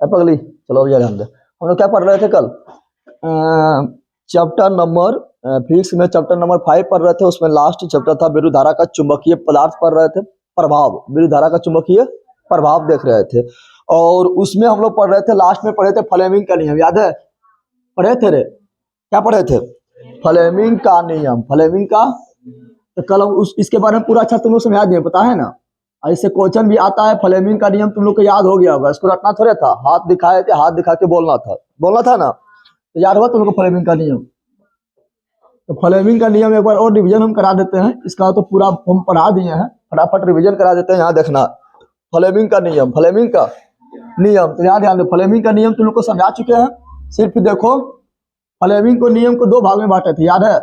क्या पगली, चलो भैया ध्यान दे। हम लोग क्या पढ़ रहे थे कल? चैप्टर नंबर फिजिक्स में चैप्टर नंबर 5 पढ़ रहे थे। उसमें लास्ट चैप्टर था विद्युत धारा का चुंबकीय पदार्थ पढ़ रहे थे, प्रभाव, विद्युत धारा का चुंबकीय प्रभाव देख रहे थे। और उसमें हम लोग पढ़ रहे थे, लास्ट में पढ़े थे फ्लेमिंग का नियम, याद है? पढ़े थे रे, क्या पढ़े थे? फ्लेमिंग का नियम, फ्लेमिंग का। तो कल हम इसके बारे में पूरा अच्छा तुम लोग समझा दिए, पता है ना? ऐसे क्वेश्चन भी आता है, फ्लेमिंग का नियम तुम लोग को याद हो गया होगा, इसको रटना थोड़े था, हाथ दिखाए थे, हाथ दिखा के बोलना था ना? तो याद हुआ तुम लोग को फ्लेमिंग का नियम? तो फ्लेमिंग का नियम एक बार और रिवीजन हम करा देते हैं, इसका तो पूरा हम पढ़ा दिए हैं, फटाफट रिवीजन करा देते हैं। यहाँ देखना, फ्लेमिंग का नियम, फ्लेमिंग का नियम, तो यहाँ ध्यान दो, फ्लेमिंग का नियम तुम लोग को समझा चुके हैं। सिर्फ देखो, फ्लेमिंग को नियम को दो भाग में बांटे थे, याद है?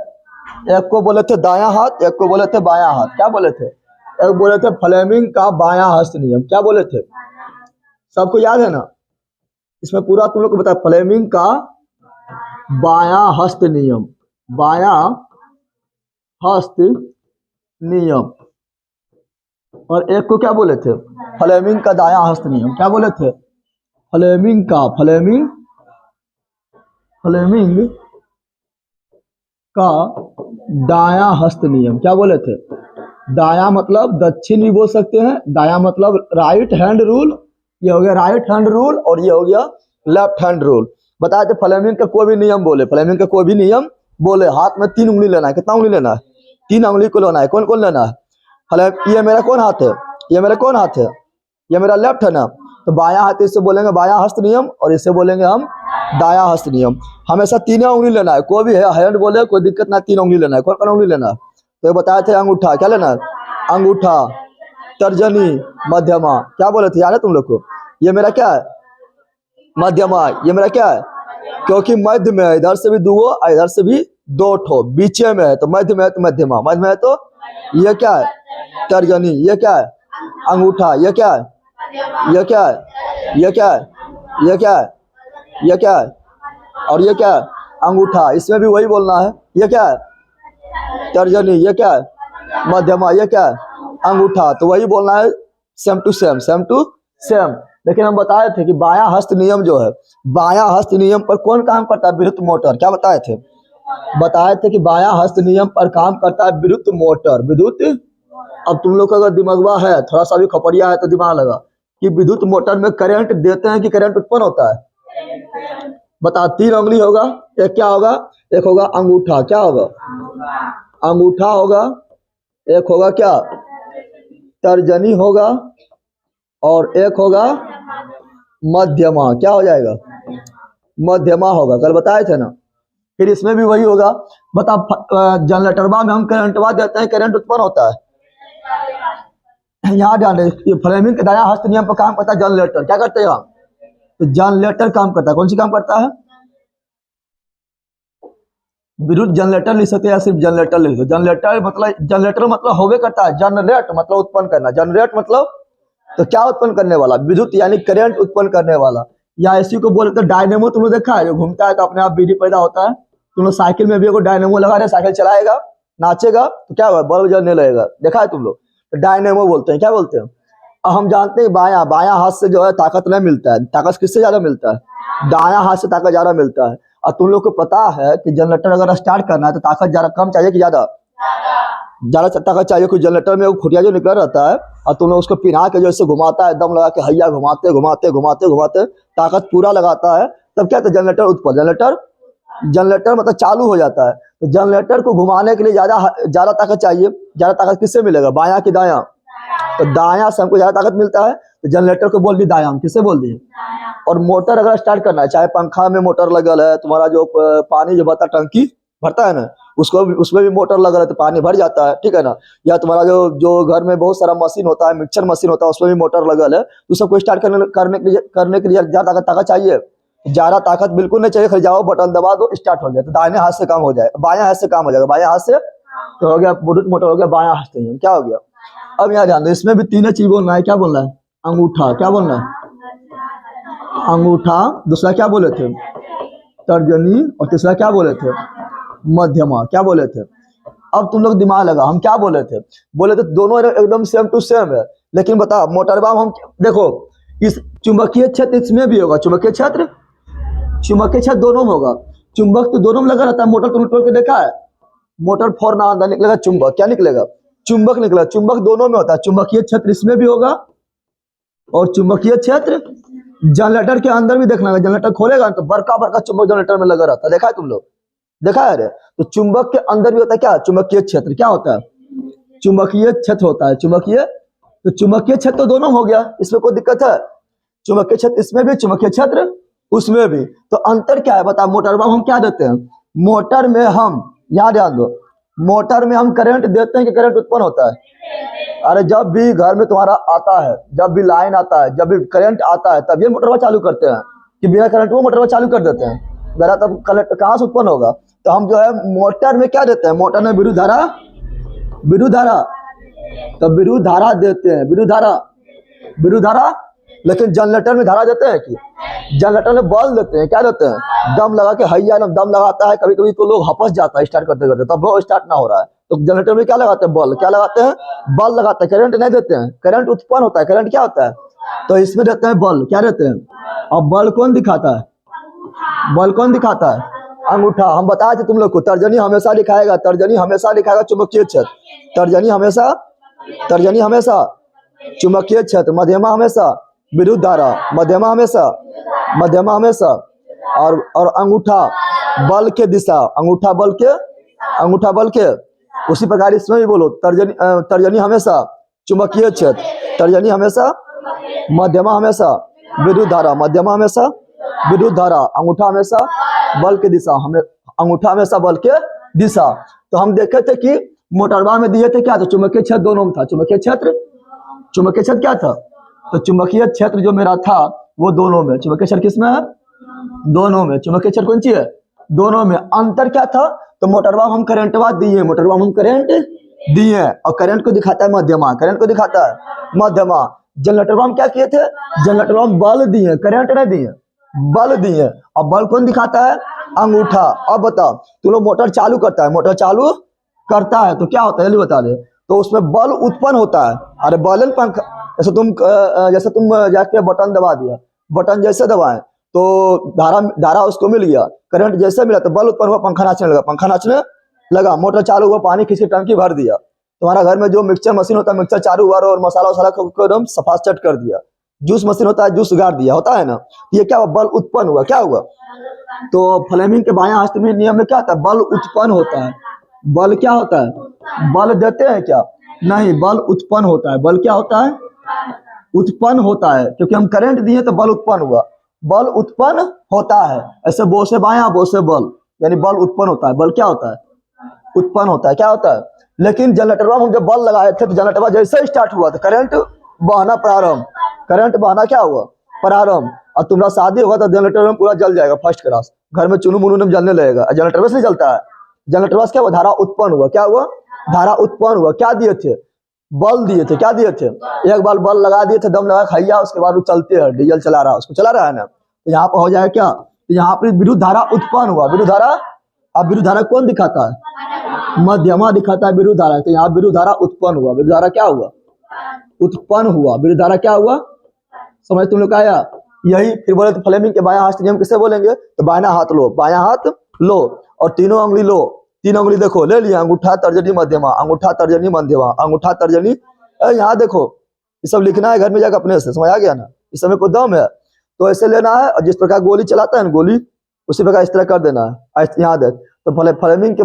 एक को बोले थे दायां हाथ, एक को बोले थे बायां हाथ। क्या बोले थे? एक बोले थे फ्लेमिंग का बायां हस्त नियम, क्या बोले थे? सबको याद है ना? इसमें पूरा तुम लोग को बता, फ्लेमिंग का बायां हस्त नियम, बायां हस्त नियम। और एक को क्या बोले थे? फ्लेमिंग का दायां हस्त नियम। क्या बोले थे? फ्लेमिंग का, फ्लेमिंग का दायां हस्त नियम। क्या बोले थे? दायां मतलब दक्षिण भी बोल सकते हैं, दायां मतलब राइट हैंड रूल, ये हो गया राइट हैंड रूल, और ये हो गया लेफ्ट हैंड रूल। बताए थे फ्लेमिंग का कोई भी नियम बोले, फ्लेमिंग का कोई भी नियम बोले, हाथ में 3 उंगली लेना है। कितना उंगली लेना है? 3 उंगली को लेना है। कौन कौन लेना है? ये मेरा कौन हाथ है? ये मेरा कौन हाथ है? ये मेरा लेफ्ट है ना? तो बायां हाथ इससे बोलेंगे बायां हस्त नियम, और इससे बोलेंगे हम दायां हस्त नियम। हमेशा 3 उंगली लेना है, कोई भी है हैंड बोले कोई दिक्कत ना, 3 उंगली लेना है। कौन कौन उंगली लेना है? तो ये बताए थे अंगूठा, क्या लेना है? अंगूठा, तर्जनी, मध्यमा। क्या बोले थे, याद है तुम लोग को? ये मेरा क्या है? मध्यमा। ये मेरा क्या है? क्योंकि मध्य में है, इधर से भी 2 और इधर से भी 2 ठो, बीचे में है तो मध्य में है, तो मध्यमा। मध्य में है तो ये क्या है? तर्जनी। ये क्या है? अंगूठा। ये क्या है? ये क्या है? ये क्या है? ये क्या है? ये क्या है? और ये क्या है? अंगूठा। इसमें भी वही बोलना है। ये क्या है? तर्जनी। ये क्या है? मध्यमा। ये क्या है? अंगूठा। तो वही बोलना है, same to same, same to same. लेकिन हम बताए थे कि बायां हस्त नियम जो है, बायां हस्त नियम पर कौन काम करता है? विद्युत मोटर। क्या बताए थे? बताए थे कि बायां हस्त नियम पर काम करता है विद्युत मोटर, विद्युत। अब तुम लोग का अगर दिमागवा है, थोड़ा सा भी खपड़िया है तो दिमाग लगा कि विद्युत मोटर में करंट देते हैं कि करंट उत्पन्न होता है? बता, 3 उंगली होगा, एक क्या होगा? एक होगा अंगूठा। क्या होगा? अंगूठा होगा। एक होगा क्या? तर्जनी होगा। और एक होगा मध्यमा। क्या हो जाएगा? मध्यमा होगा, कल बताए थे ना। फिर इसमें भी वही होगा। बता, जनरेटरवा में हम करंटवा देते हैं, करंट उत्पन्न होता है। यहाँ ध्यान रहे, फ्लेमिंग के दायां हस्त नियम पर काम करता है जनरेटर। क्या करते हैं हम? तो जनरेटर काम करता है। कौन सी काम करता है? विद्युत जनरेटर लिख सकते हैं या सिर्फ जनरेटर लिख दो। जनरेटर मतलब होवे करता है, जनरेट मतलब उत्पन्न करना, जनरेट मतलब तो क्या उत्पन्न करने वाला? विद्युत यानी करंट उत्पन्न करने वाला। या इसी को बोलते हैं डायनेमो। तुम लोग देखा है, जो घूमता है तो अपने आप बिजली पैदा होता है। तुम लोग साइकिल में भी एगो डायनेमो लगा रहे, साइकिल चलाएगा, नाचेगा तो क्या होगा? बल्ब जलने लगेगा। देखा है तुम लोग? तो डायनेमो बोलते हैं। क्या बोलते हैं? अब हम जानते हैं बायां हाथ से जो है ताकत नहीं मिलता है। ताकत किससे ज्यादा मिलता है? दायां हाथ से ताकत ज्यादा मिलता है। और तुम लोग को पता है कि जनरेटर अगर स्टार्ट करना है तो ताकत ज्यादा कम चाहिए कि ज्यादा? ज्यादा ताकत चाहिए। कुछ जनरेटर में वो खुटिया जो निकल रहता है, और तुम लोग उसको पिना के जो ऐसे घुमाता है, दम लगा के हैया घुमाते घुमाते घुमाते घुमाते ताकत पूरा लगाता है, तब क्या? तो जनरेटर उत्पन्न, जनरेटर मतलब चालू हो जाता है। तो जनरेटर को घुमाने के लिए ज्यादा ताकत चाहिए। ज्यादा ताकत किससे मिलेगा? बायां कि दायां? तो दायां से हमको ज्यादा ताकत मिलता है, तो जनरेटर को बोल दी दायां। किससे बोल दिए? और मोटर अगर स्टार्ट करना है, चाहे पंखा में मोटर लगल है, तुम्हारा जो पानी जो भरता टंकी भरता है ना, उसमें भी मोटर लगा है तो पानी भर जाता है, ठीक है ना? या तुम्हारा जो घर में बहुत सारा मशीन होता है, मिक्सर मशीन होता है, उसमें भी मोटर लगल है, तो सबको स्टार्ट करने के लिए ज्यादा ताकत चाहिए? ज्यादा ताकत बिल्कुल नहीं चाहिए, खाली जाओ बटन दबा दो, स्टार्ट हो गया। तो दाहिने हाथ से काम हो जाए, बायां हाथ से काम हो जाएगा। बायां हाथ से तो हो गया विद्युत मोटर, हो गया बायां हाथ से। क्या हो गया? अब यहाँ ध्यान दो, इसमें भी 3 चीज बोलना है। क्या बोलना है? अंगूठा। क्या बोलना है? अंगूठा। दूसरा क्या बोले थे? तर्जनी। और तीसरा क्या बोले थे? मध्यमा। क्या बोले थे? अब तुम लोग दिमाग लगा, हम क्या बोले थे? बोले थे दोनों एकदम सेम टू सेम है। लेकिन बता, मोटरबा हम देखो, इस चुंबकीय क्षेत्र इसमें भी होगा, चुंबकीय क्षेत्र दोनों में होगा। चुंबक तो दोनों में लगा रहता है। मोटर तुमने तोड़ के देखा है? मोटर फोर ना अंदर निकलेगा चुंबक, क्या निकलेगा? चुंबक निकलेगा। चुंबक दोनों में होता है, चुंबकीय क्षेत्र इसमें भी होगा और चुंबकीय क्षेत्र जनरेटर के अंदर भी देखना है। जनरेटर खोलेगा तो बड़का बड़का चुंबक जनरेटर में लगा रहता है, देखा है तुम लोग? देखा है? तो चुंबक के अंदर भी होता है क्या? चुंबकीय क्षेत्र। क्या होता है? चुंबकीय क्षेत्र होता है। तो चुंबकीय क्षेत्र तो दोनों हो गया, इसमें कोई दिक्कत है? चुंबकीय क्षेत्र इसमें भी, चुंबकीय क्षेत्र उसमें भी। तो अंतर क्या है बता? मोटर में हम क्या देते हैं? मोटर में हम, याद ध्यान दो, मोटर में हम करंट देते हैं कि करंट उत्पन्न होता है? अरे जब भी घर में तुम्हारा आता है, जब भी लाइन आता है, जब भी करंट आता है, तब ये मोटरवा चालू करते हैं कि बिना करंट वो मोटरवा चालू कर देते हैं? मेरा तब करंट कहाँ से उत्पन्न होगा? तो हम जो है मोटर में क्या देते हैं? मोटर में विद्युत धारा, तो विद्युत धारा देते हैं, विद्युत धारा। लेकिन जनरेटर में धारा देते हैं कि? जनरेटर में बल देते हैं, क्या देते हैं? दम लगा के, हैया ना दम लगाता है, कभी कभी तो लोग हपस जाता है स्टार्ट करते करते, तब वो स्टार्ट ना हो रहा है, तो जनरेटर में क्या लगाते हैं? बल। क्या लगाते हैं? बल लगाते हैं। करंट नहीं देते हैं, करंट उत्पन्न होता है। करंट क्या होता है? तो इसमें देते हैं बल। क्या देते हैं? और बल कौन दिखाता है? बल कौन दिखाता है? अंगूठा। हम बताए थे तुम लोग को, तर्जनी हमेशा दिखाएगा, तर्जनी हमेशा दिखाएगा चुंबकीय क्षेत्र, तर्जनी हमेशा चुंबकीय क्षेत्र, मध्यमा हमेशा विद्युत धारा, मध्यमा हमेशा और अंगूठा बल के दिशा, अंगूठा बल के। उसी प्रकार इसमें भी बोलो, तर्जनी हमेशा चुंबकीय क्षेत्र, तर्जनी हमेशा, मध्यमा हमेशा विद्युत धारा, मध्यमा हमेशा विद्युत धारा, अंगूठा हमेशा बल के दिशा, अंगूठा हमेशा बल के दिशा। तो हम देखे थे कि मोटरवा में दिए थे क्या था? चुंबकीय क्षेत्र दोनों में था। चुंबकीय क्षेत्र क्या था? तो चुंबकीय क्षेत्र जो मेरा था वो दोनों में। चुंबकीय क्षेत्र किसमें है? दोनों में। चुंबकीय क्षेत्र कौन सी है? दोनों में। अंतर क्या था? तो मोटरवा हम करंटवा दिए, और करंट को दिखाता है मध्यमा, जनरेटरवा हम क्या किए थे? जनरेटरवा हम बल दिए, करंट नहीं दिए, बल दिए। और बल कौन दिखाता है? अंगूठा। अब बताओ, तुम लोग मोटर चालू करता है तो क्या होता है जल्दी बता दे? तो उसमें बल उत्पन्न होता है। अरे बलन पंखा, जैसे तुम जाके बटन दबा दिया, बटन जैसे दबाए तो धारा उसको मिल गया, करंट जैसे मिला तो बल उत्पन्न हुआ, पंखा नाचने लगा, मोटर चालू हुआ, पानी खींच के टंकी भर दिया। तुम्हारा घर में जो मिक्सचर मशीन होता है, मिक्सचर चालू हुआ और मसाला वसाला को एकदम सफा चट कर दिया। जूस मशीन होता है, जूस गाड़ दिया, होता है ना? ये क्या हुआ? बल उत्पन्न हुआ। क्या हुआ? तो फ्लेमिंग के बायां हस्त में नियम में क्या होता है? बल उत्पन्न होता है। बल क्या होता है? बल देते हैं क्या? नहीं, बल उत्पन्न होता है। बल क्या होता है? उत्पन्न होता है, क्योंकि हम करंट दिए तो बल उत्पन्न हुआ, बल उत्पन्न होता है। ऐसे बो से बायां, बो से बल, यानी बल उत्पन्न होता है। बल क्या होता है? उत्पन्न होता है। क्या होता है? लेकिन जनरेटरवा में जब बल लगाए थे तो जनरेटरवा जैसे स्टार्ट हुआ तो करंट बहना क्या हुआ? प्रारंभ। और तुम्हारा शादी होगा तो जनरेटर में पूरा जल जाएगा, फर्स्ट क्लास, घर में चुनू मुनू में जलने लगेगा। जनरेटर से नहीं जलता है, जनरेटर से क्या हुआ? धारा उत्पन्न हुआ। क्या हुआ? धारा उत्पन्न हुआ। क्या दिए थे? बल दिए थे। क्या दिए थे? एक बार बल लगा दिए थे, दम लगा खैया, उसके बाद वो चलते हैं, डीजल चला रहा है, उसको चला रहा है ना, तो यहाँ पर हो जाएगा क्या? तो यहाँ पर विद्युत धारा उत्पन्न हुआ। विद्युत धारा, अब विद्युत धारा कौन दिखाता है? मध्यमा दिखाता है विद्युत धारा। तो यहाँ विद्युत धारा उत्पन्न हुआ। विद्युत धारा क्या हुआ? उत्पन्न हुआ। विद्युत धारा क्या हुआ? समझ तुम लोग आया? यही फिर बोले तो फ्लेमिंग के बायां हाथ नियम किसे बोलेंगे? तो बायां हाथ लो और तीनों अंगुली लो, 3 अंगुली देखो ले लिया, अंगूठा तर्जनी मध्यमा, अंगूठा तर्जनी मध्यमा, अंगूठा तर्जनी। यहाँ देखो, ये सब लिखना है घर में जाकर अपने से, समझ आ गया ना? इस समय कोई दम है तो ऐसे लेना है, और जिस प्रकार गोली चलाता है ना गोली, उसी प्रकार इस तरह कर देना है। यहाँ देख, तो फ्लेमिंग के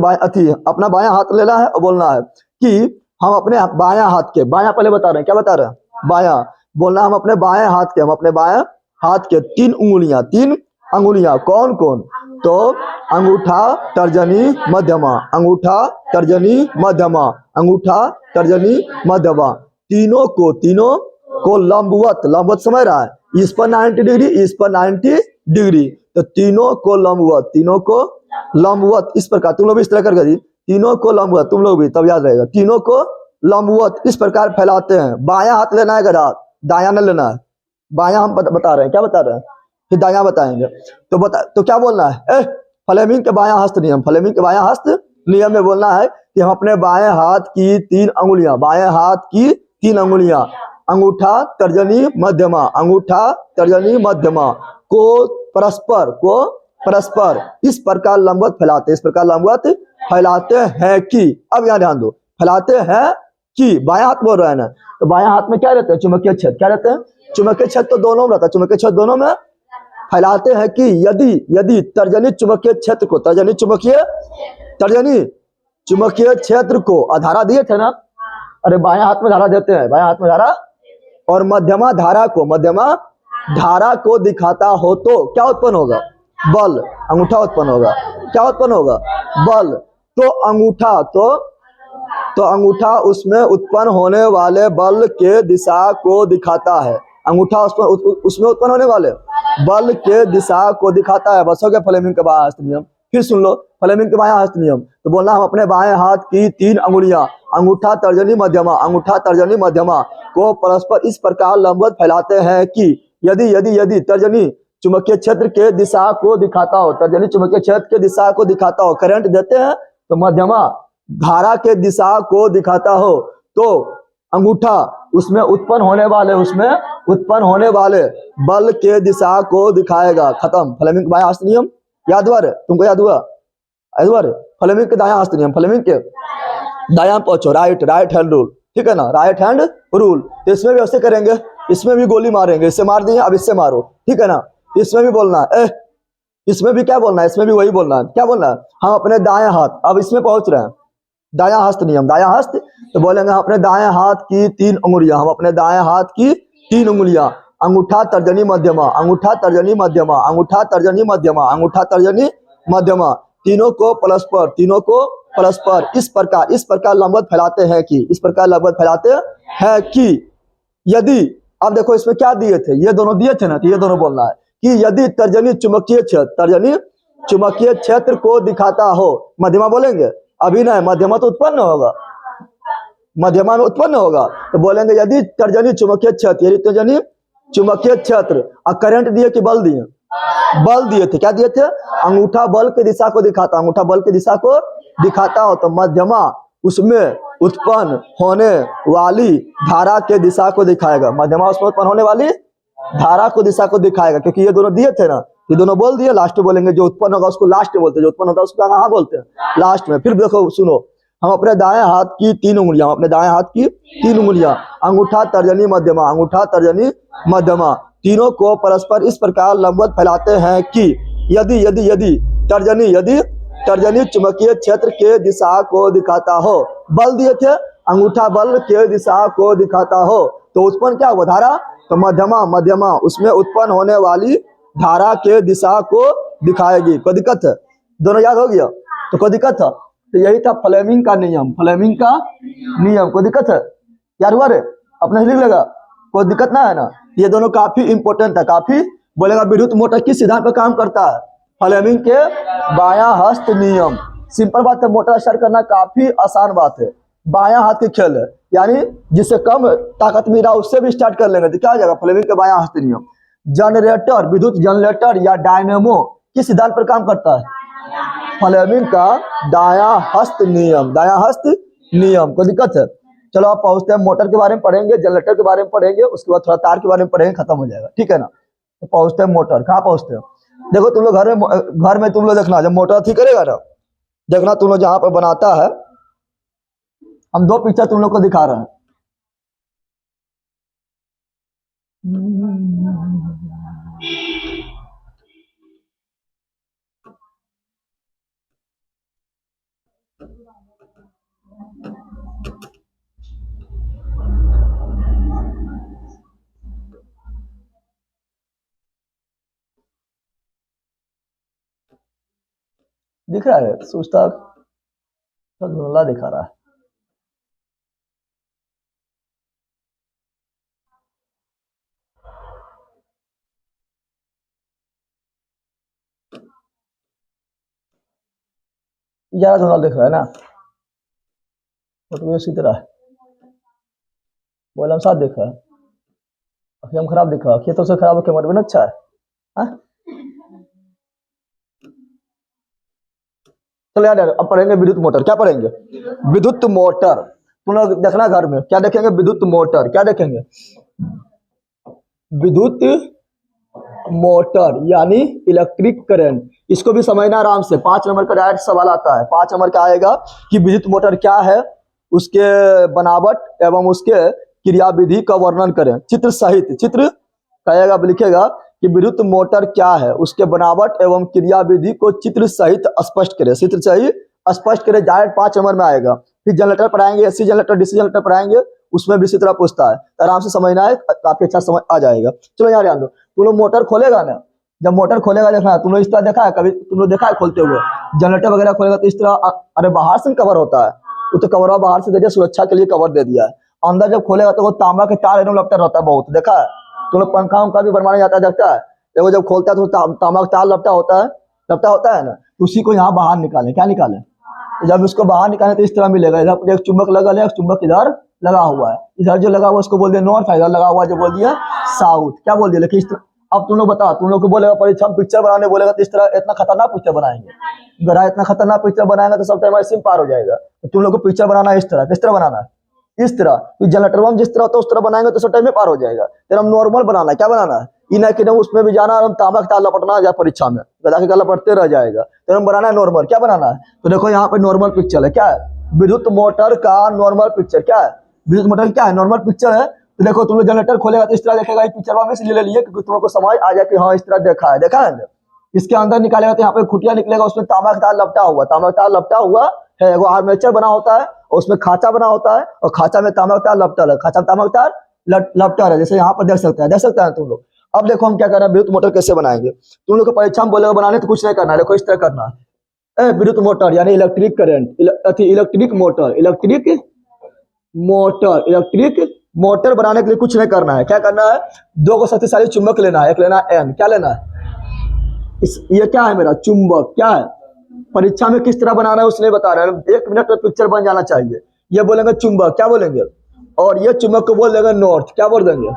अपना बायां हाथ लेना है और बोलना है कि हम अपने बायां हाथ के, बायां पहले बता रहे हैं, क्या बता रहे हैं? बायां बोलना, हम अपने बाएं हाथ के 3 अंगुलियां कौन कौन? तो अंगूठा तर्जनी मध्यमा, अंगूठा तर्जनी मध्यमा, अंगूठा तर्जनी मध्यमा, तीनों को लंबवत समझ रहा है? इस पर 90 डिग्री, इस पर 90 डिग्री, तो तीनों को लंबवत इस प्रकार, तुम लोग भी इस तरह करके, तीनों को लंबवत, तुम लोग भी, तब याद रहेगा। तीनों को लंबवत इस प्रकार फैलाते हैं। बायां हाथ लेना है गधा, दायां न लेना है। बायां हम बता रहे हैं, क्या बता रहे हैं? फिर दायां बताएंगे। तो क्या बोलना है? फ्लेमिंग के बायां हस्त नियम, फ्लेमिंग के बायां हस्त नियम में बोलना है कि हम अपने बाएं हाथ की 3 अंगुलियां, बाएं हाथ की 3 अंगुलियां अंगूठा तर्जनी मध्यमा, अंगूठा तर्जनी मध्यमा को परस्पर इस प्रकार लंबवत फैलाते, इस प्रकार लंबवत फैलाते हैं कि, अब यहाँ ध्यान दो, फैलाते हैं कि, बायां हाथ बोल रहा है ना, तो बायां हाथ में क्या रहते हैं? चुंबकीय क्षेत्र। क्या रहते हैं? चुंबकीय क्षेत्र तो दोनों में रहता है, चुंबकीय क्षेत्र दोनों में फैलाते हैं कि यदि तर्जनी चुंबकीय क्षेत्र को, तर्जनी चुंबकीय क्षेत्र को धारा दिए थे ना, अरे बायां हाथ में धारा देते हैं, बायां हाथ में धारा, और मध्यमा धारा को दिखाता हो तो क्या उत्पन्न होगा? बल। अंगूठा उत्पन्न होगा। क्या उत्पन्न होगा? बल। तो अंगूठा उसमें उत्पन्न होने वाले बल के दिशा को दिखाता है। अंगूठा उसमें उत्पन्न होने वाले बल के दिशा को दिखाता है। बस हो गया फ्लेमिंग का बायां हस्त नियम। फिर सुन लो फ्लेमिंग के बायां हस्त नियम। तो बोलना, हम अपने बाएं हाथ की 3 अंगुलियां अंगूठा तर्जनी मध्यमा को परस्पर इस प्रकार लंबवत फैलाते हैं कि यदि तर्जनी चुंबकीय क्षेत्र के दिशा को दिखाता हो, तर्जनी चुंबकीय क्षेत्र के दिशा को दिखाता हो, करंट देते हैं तो मध्यमा धारा के दिशा को दिखाता हो, तो अंगूठा उसमें उत्पन्न होने वाले बल के दिशा को दिखाएगा। खत्म। फ्लेमिंग बायां हस्त नियम याद हुआ रे? तुमको याद हुआ? फ्लेमिंग के दायां हस्त नियम, फ्लेमिंग के दायां पहुंचो, राइट हैंड रूल, ठीक है ना, राइट हैंड रूल। तो इसमें भी ऐसे करेंगे, इसमें भी गोली मारेंगे, इससे मार दिए, अब इससे मारो, ठीक है ना। इसमें भी बोलना है, इसमें भी क्या बोलना है? इसमें भी वही बोलना है। क्या बोलना है? हम अपने दाएं हाथ, अब इसमें पहुंच रहे हैं, दायां हस्त नियम, दायां हस्त। तो बोलेंगे हम अपने दाएं हाथ की 3 उंगलियां, हम अपने दाएं हाथ की 3 उंगलियां अंगूठा तर्जनी मध्यमा तीनों को परस्पर इस प्रकार लंबवत फैलाते हैं कि यदि, अब देखो इसमें क्या दिए थे? ये दोनों दिए थे ना, तो ये दोनों बोलना है कि यदि तर्जनी चुंबकीय क्षेत्र को दिखाता हो, मध्यमा बोलेंगे, अभी नहीं, मध्यमा तो उत्पन्न होगा, मध्यमा में उत्पन्न होगा। तो बोलेंगे यदि तर्जनी चुंबकीय क्षेत्र और करंट दिए कि बल दिए? बल दिए थे। क्या दिए थे? अंगूठा बल की दिशा को दिखाता, हो तो मध्यमा उसमें उत्पन्न होने वाली धारा के दिशा को दिखाएगा, मध्यमा उसमें उत्पन्न होने वाली धारा को दिशा को दिखाएगा, क्योंकि ये दोनों दिए थे ना, ये दोनों बोल दिए। लास्ट में बोलेंगे जो उत्पन्न होगा उसको लास्ट में बोलते हैं, जो उत्पन्न होता है उसको कहाँ बोलते हैं? लास्ट में। फिर देखो सुनो, हम अपने दाएं हाथ की 3 उंगलियां अंगूठा तर्जनी मध्यमा तीनों को परस्पर इस प्रकार लंबवत फैलाते हैं कि यदि तर्जनी चुंबकीय क्षेत्र के दिशा को दिखाता हो, बल दिए थे, अंगूठा बल के दिशा को दिखाता हो, तो उत्पन्न क्या हुआ? धारा। तो मध्यमा उसमें उत्पन्न होने वाली धारा के दिशा को दिखाएगी। कोई दिक्कत है? दोनों याद हो गया? तो कोई दिक्कत था? तो यही था फ्लेमिंग का नियम, कोई दिक्कत है? यार हुआ रे? अपने लिख लेगा, कोई दिक्कत ना है ना। ये दोनों काफी इंपॉर्टेंट है, काफी। बोलेगा विद्युत मोटर किस सिद्धांत पर काम करता है? फ्लेमिंग के बायां हस्त नियम। सिंपल बात है, मोटर स्टार्ट करना काफी आसान बात है, बायां हाथ की खेल है, यानी जिससे कम ताकत मिला उससे भी स्टार्ट कर लेंगे तो क्या हो जाएगा? फ्लेमिंग के बायां हस्त नियम। जनरेटर, विद्युत जनरेटर या डायनेमो किस सिद्धांत पर काम करता है? फ्लेमिंग का दायां हस्त नियम। कोई दिक्कत है? चलो आप पहुंचते हैं, मोटर के बारे में पढ़ेंगे, जनरेटर के बारे में पढ़ेंगे, उसके बाद थोड़ा तार के बारे में पढ़ेंगे, खत्म हो जाएगा, ठीक है ना। तो पहुंचते हैं मोटर। कहाँ पहुंचते हैं? देखो तुम लोग घर में तुम लोग देखना, जब मोटर ठीक करेगा ना, देखना तुम लोग जहां पर बनाता है, हम 2 पिक्चर तुम लोग को दिखा रहे हैं। दिख रहा है? सूचता धुंधला दिखा रहा है। ज्यादा धुंधला दिख रहा है ना, फोटो उसी तरह है, बोलम साथ दिख रहा है, अखियां खराब दिख रहा है, अखियां तो से खराब है, कैमरा भी अच्छा है, हाँ? चलो यार अब पढ़ेंगे विद्युत मोटर। क्या पढ़ेंगे? विद्युत मोटर। तुम लोग देखना घर में क्या देखेंगे, विद्युत मोटर, क्या देखेंगे, विद्युत मोटर यानी इलेक्ट्रिक करंट। इसको भी समझना आराम से, 5 नंबर का डायरेक्ट सवाल आता है। 5 नंबर का आएगा कि विद्युत मोटर क्या है, उसके बनावट एवं उसके क्रियाविधि का वर्णन करें चित्र सहित। चित्र कहेगा, लिखेगा कि विद्युत मोटर क्या है, उसके बनावट एवं क्रियाविधि को चित्र सहित स्पष्ट करें, चित्र सहित स्पष्ट करें। डायरेक्ट 5 नंबर में आएगा। फिर जनरेटर पढ़ाएंगे, एसी जनरेटर, डीसी जनरेटर पढ़ाएंगे, उसमें भी इसी तरह पूछता है। तो आराम से समझना है, काफी अच्छा समझ आ जाएगा। चलो यहाँ ध्यान दो, तुम लोग मोटर खोलेगा ना, जब मोटर खोलेगा देखना, तुम लोग इस तरह देखा है कभी, तुम लोग देखा है खोलते हुए जनरेटर वगैरह खोलेगा तो इस तरह, अरे बाहर से कवर होता है, वो तो कवर बाहर से दे दिया, सुरक्षा के लिए कवर दे दिया है। अंदर जब खोलेगा तो वो तांबा के तार एकदम लपटा रहता है, बहुत देखा है। तुम लोग पंखा उनका भी बनवाने जाता है, देखता है, देखो जब खोलता है तो तांबा का तार लपटा होता है ना, तो उसी को यहाँ बाहर निकाले, क्या निकाले, तो जब उसको बाहर निकाले तो इस तरह मिलेगा। इधर एक चुंबक लगा है, चुंबक इधर लगा हुआ है, इधर जो लगा हुआ उसको बोल दिया नॉर्थ, इधर लगा हुआ जो बोल दिया साउथ, क्या बोल दिया। लेकिन इस तरह अब तुम लोग बताओ, तुम लोग को बोलेगा परीक्षा में पिक्चर बनाने बोलेगा तो इस तरह इतना खतरनाक पिक्चर बनाएंगे, अगर इतना खतरनाक पिक्चर बनाएंगे तो सब टाइम ऐसे पार हो जाएगा। तो तुम लोग को पिक्चर बनाना है इस तरह, किस तरह बनाना है, इस तरह, जनरेटर में जिस तरह होता है उस तरह बनाएंगे तो सब टाइम में पार हो जाएगा। तेरा नॉर्मल बनाना है, क्या बनाना है, इना कि उसमें भी जाना और तांबा का तार लपटना जाए परीक्षा में, गदा के लपटते रह जाएगा। तो बनाना है नॉर्मल, क्या बनाना है, तो देखो यहाँ पे नॉर्मल पिक्चर है, क्या है, विद्युत मोटर का नॉर्मल पिक्चर, क्या है, विद्युत मोटर क्या है, नॉर्मल पिक्चर है। तो देखो तुम लोग जनरेटर खोलेगा तो इस तरह देखेगा, पिक्चर में इसलिए ले लिए क्योंकि तुम लोग को समझ आ जाए कि हाँ इस तरह देखा है। इसके अंदर निकालेगा तो यहाँ पे खुटिया निकलेगा, उसमें तांबा का तार लपटा हुआ, तांबा का तार लपटा हुआ है, एगो आर्मेचर बना होता है और उसमें खाचा बना होता है, और खाचा में तांबा का तार लपटा है, खाचा में तांबा का तार लपटा है, जैसे यहाँ पर देख सकते हैं तुम लोग। अब देखो हम क्या कर रहे हैं, विद्युत मोटर कैसे बनाएंगे। तुम लोग को परीक्षा में बोलेगा बनाने तो कुछ नहीं करना है, देखो इस तरह करना है, विद्युत मोटर यानी इलेक्ट्रिक करंट, इलेक्ट्रिक मोटर बनाने के लिए कुछ नहीं करना है। क्या करना है, 2 को शक्तिशाली चुंबक लेना है, एक लेना है एन, क्या लेना है, ये क्या है मेरा चुंबक, क्या है, परीक्षा में किस तरह बनाना है उसने बता रहा है, 1 मिनट में पिक्चर बन जाना चाहिए। ये बोलेंगे चुंबक, क्या बोलेंगे, और ये चुंबक को बोल देंगे नॉर्थ, क्या बोल देंगे,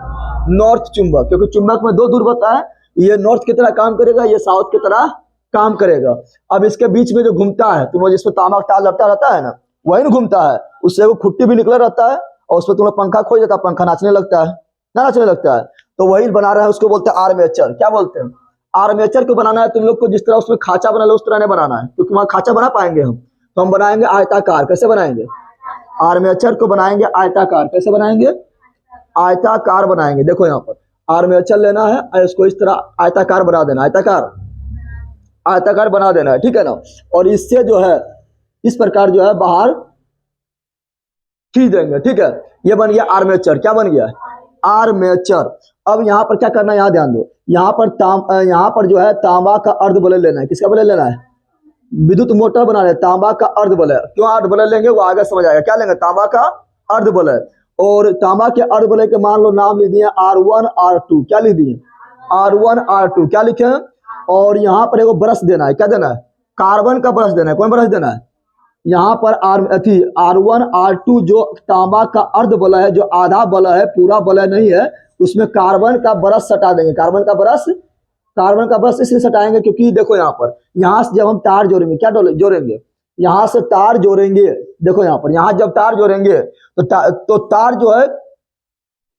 नॉर्थ चुंबक, क्योंकि चुंबक में 2 ध्रुवता है, ये नॉर्थ की तरह काम करेगा, ये साउथ की तरह काम करेगा। अब इसके बीच में जो घूमता है, तुम लोग जिसमें तांबा का तार लपटा रहता है ना, वही ना घूमता है, उससे वो खुट्टी भी निकला रहता है और उसमें तुम लोग पंखा खोल देता है, पंखा नाचने लगता है ना, नाचने लगता है, तो वही बना रहा है, उसको बोलते हैं आर्मेचर। क्या बोलते हैं, आर्मेचर को बनाना है तुम लोग को, जिस तरह उसमें खाचा बना लो उस तरह नहीं बनाना है, क्योंकि वहां खाचा बना पाएंगे हम, तो हम बनाएंगे आयताकार। कैसे बनाएंगे, आर्मेचर को बनाएंगे आयताकार, कैसे बनाएंगे, आयताकार बनाएंगे। देखो यहाँ पर आर्मेचर लेना है और इसको इस तरह आयताकार बना देना, आयताकार बना देना है, ठीक है ना। और इससे जो है इस प्रकार जो है बाहर खींच देंगे, ठीक है। ये बन गया आर्मेचर, क्या बन गया, आर्मेचर। अब यहाँ पर क्या करना है, यहाँ ध्यान दो, यहाँ पर जो है तांबा का अर्ध बलय लेना है। किसका बलय लेना है, विद्युत मोटर बना रहे तांबा का अर्ध बलय। क्यों अर्ध बलय लेंगे वो आगे समझ आएगा। क्या लेंगे, तांबा का अर्ध बलय। और तांबा के अर्ध बलय के मान लो नाम लिख दिए R1 R2, क्या लिख दिए, R1 R2, क्या लिखे। और यहाँ पर एगो ब्रश देना है, क्या देना है, कार्बन का ब्रश देना है। कौन ब्रश देना है, यहाँ पर R1 R2 जो तांबा का अर्ध बलय है, जो आधा बलय है, पूरा बलय नहीं है, उसमें कार्बन का ब्रश सटा देंगे। कार्बन का ब्रश इसलिए सटाएंगे क्योंकि देखो यहाँ से जब हम तार जोड़ेंगे, क्या जोड़ेंगे, यहाँ से तार जोड़ेंगे। देखो यहाँ जब तार जोड़ेंगे तो तार जो है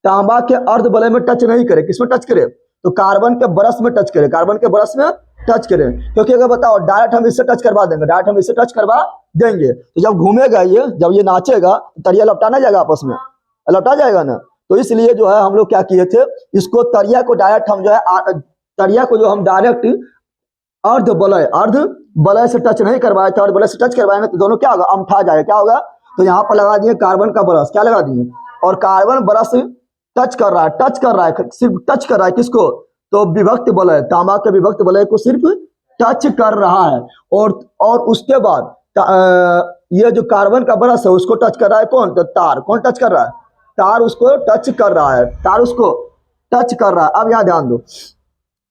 तांबा के अर्ध बलय में टच नहीं करे, किसमें टच करे, तो कार्बन के ब्रश में टच करे, कार्बन के ब्रश में टच करें। क्योंकि अगर बताओ डायरेक्ट हम इससे टच करवा देंगे, तो जब घूमेगा ये, जब ये नाचेगा तो तरिया लपटा ना जाएगा, आपस में लपटा जाएगा ना। तो इसलिए जो है हम लोग क्या किए थे, इसको तरिया को डायरेक्ट हम जो है तरिया को जो हम डायरेक्ट अर्ध बलय से टच नहीं करवाए थे, अर्ध बलय से टच करवाएंगे तो दोनों क्या होगा, अमठा जाएगा। क्या होगा, तो यहाँ पर लगा दिए कार्बन का ब्रश, क्या लगा दिए, और कार्बन ब्रश टच कर रहा है, सिर्फ टच कर रहा है किसको, तो विभक्त बलय, तांबा के विभक्त बलय को सिर्फ टच कर रहा है। और उसके बाद ये जो कार्बन का ब्रश है उसको टच कर रहा है कौन, तो तार। कौन टच कर रहा है, तार उसको टच कर रहा है, अब यहाँ ध्यान दो,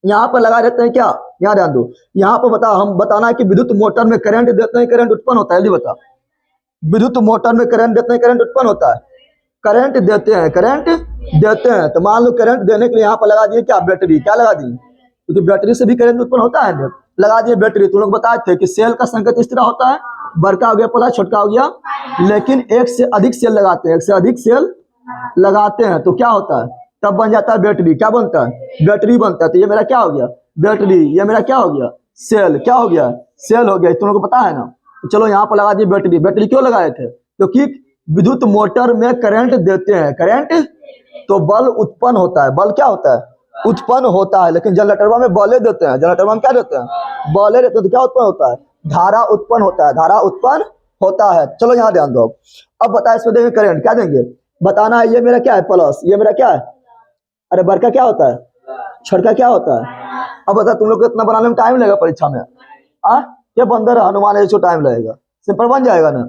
यहाँ पर लगा देते हैं क्या, यहाँ ध्यान दो, यहाँ पर हम बताना है कि विद्युत मोटर में करंट देते हैं, करंट उत्पन्न होता है। जल्दी बता, विद्युत मोटर में करंट देते हैं, करंट उत्पन्न होता है, करंट देते हैं। तो मान लो करंट देने के लिए यहाँ पर लगा दिए क्या, बैटरी। क्या लगा दिए, क्योंकि बैटरी से भी करंट उत्पन्न होता है, लगा दिए बैटरी। तुम लोग बताए थे कि सेल का संकेत इस तरह होता है, बड़का हो गया प्लस, छोटका हो गया। लेकिन एक से अधिक सेल लगाते हैं, एक से अधिक सेल लगाते हैं तो क्या होता है, तब बन जाता है बैटरी। क्या बनता है, बैटरी बनता है। तो ये मेरा क्या हो गया, बैटरी। ये मेरा क्या हो गया, सेल। क्या हो गया, सेल हो गया। तुम लोगों को पता है ना। तो चलो यहाँ पर लगा दिए बैटरी। बैटरी क्यों लगाए थे, क्योंकि विद्युत मोटर में करंट देते हैं, करंट तो बल उत्पन्न होता है। बल क्या होता है, उत्पन्न होता है। लेकिन जनरेटरवा में बले देते हैं, जनरेटरवा में क्या देते हैं, बले देते हैं। तो क्या उत्पन्न होता है, धारा उत्पन्न होता है, धारा उत्पन्न होता है। चलो यहाँ ध्यान दो। अब बता, इसमें देंगे करंट, क्या देंगे, बताना है। ये मेरा क्या है, प्लस। ये मेरा क्या है, अरे बड़का क्या होता है, छोटका क्या होता है। अब बता, तुम लोग को इतना बनाने में टाइम लगेगा परीक्षा में, क्या बंदर हनुमान है जो टाइम लगेगा, सिंपल बन जाएगा ना।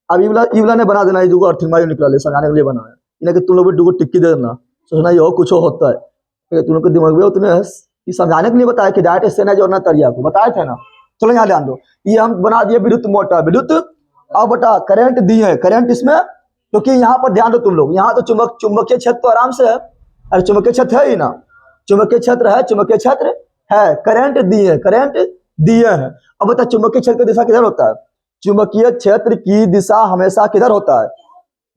अब इवला ने बना देना, ये जो अर्थिंग मायू निकला ले समझाने के लिए बनाया। इन्हें कि तुम लोग भी दुगो टिक्की दे देना, सोचना ये हो कुछ होता है। तुम लोग के दिमाग में उतने ये समझाने के लिए बताया कि डायरेक्ट इससे ना जोड़ना तरिया को बताए थे ना। चलो यहाँ ध्यान दो, ये हम बना दिए विद्युत मोटर, विद्युत। अब बता, करंट दी है, करंट इसमें, क्योंकि यहाँ पर ध्यान दो तुम लोग, यहाँ तो चुंबकीय क्षेत्र तो आराम से है। अरे चुंबकीय क्षेत्र है ही ना, चुंबकीय क्षेत्र है, चुंबकीय क्षेत्र है, करंट दिए है, करंट दिए हैं। अब बता, चुंबकीय क्षेत्र की दिशा किधर होता है, चुंबकीय क्षेत्र की दिशा हमेशा किधर होता है,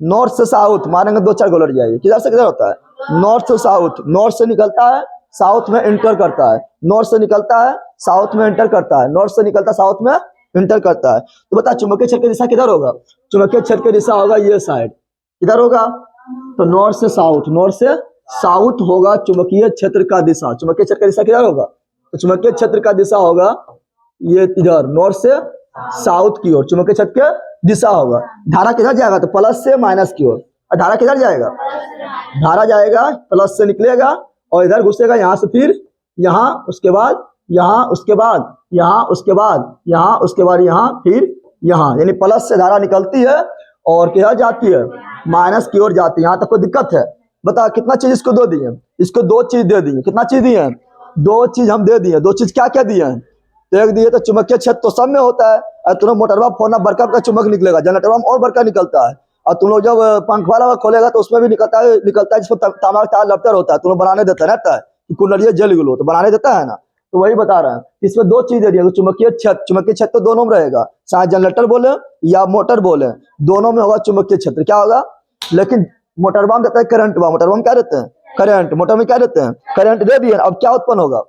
नॉर्थ से साउथ। मारेंगे दो चार गोल लड़ जाएगी। किधर से किधर होता है, नॉर्थ से साउथ। नॉर्थ से निकलता है, साउथ में इंटर करता है। नॉर्थ से निकलता है, साउथ में इंटर करता है। नॉर्थ से निकलता है, साउथ में इंटर करता है। तो बता, चुंबकीय क्षेत्र की दिशा किधर होगा, चुंबकीय क्षेत्र की दिशा होगा ये साइड। किधर होगा, तो नॉर्थ से साउथ, नॉर्थ से साउथ होगा चुंबकीय क्षेत्र का दिशा। चुंबकीय क्षेत्र का दिशा किधर होगा, तो चुंबकीय क्षेत्र का दिशा होगा ये इधर, नॉर्थ से साउथ की ओर चुंबकीय क्षेत्र की दिशा होगा। धारा किधर जाएगा, तो प्लस से माइनस की ओर। और धारा किधर जाएगा, धारा जाएगा प्लस से निकलेगा और इधर घुसेगा, यहाँ से फिर यहाँ, उसके बाद यहाँ, उसके बाद यहाँ, उसके बाद यहाँ, उसके बाद यहाँ, फिर यहाँ। यानी प्लस से धारा निकलती है और किधर जाती है, माइनस की ओर जाती है। यहाँ तक कोई दिक्कत है, बता कितना चीज इसको दो दिए, इसको दो चीज दे दी। कितना चीज दिए, दो चीज हम दे दिए। दो चीज क्या क्या दिए हैं, एक दिए तो चुंबकीय क्षेत्र तो सब में होता है। और तुम मोटरवा फोड़ना, बड़का बड़का चुंबक निकलेगा, जनरेटरवा में और बड़का निकलता है। और तुम लोग जब पंख वाला खोलेगा तो उसमें भी निकलता है जिसको तांबा तार लपटर होता है। तुम लोग बनाने देता है ना, कि कुंडलिया जल गुलो तो बनाने देता है ना। तो वही बता रहे हैं, इसमें दो चीज दे दिया, चुंबकीय क्षेत्र। चुंबकीय क्षेत्र तो दोनों में रहेगा, चाहे जनरेटर बोले या मोटर बोले, दोनों में होगा चुंबकीय क्षेत्र। क्या होगा, लेकिन मोटरवा में देता है करंट, मोटरवा में क्या देते हैं, करंट। मोटर में क्या देते हैं, करंट दे दिए। अब क्या उत्पन्न होगा,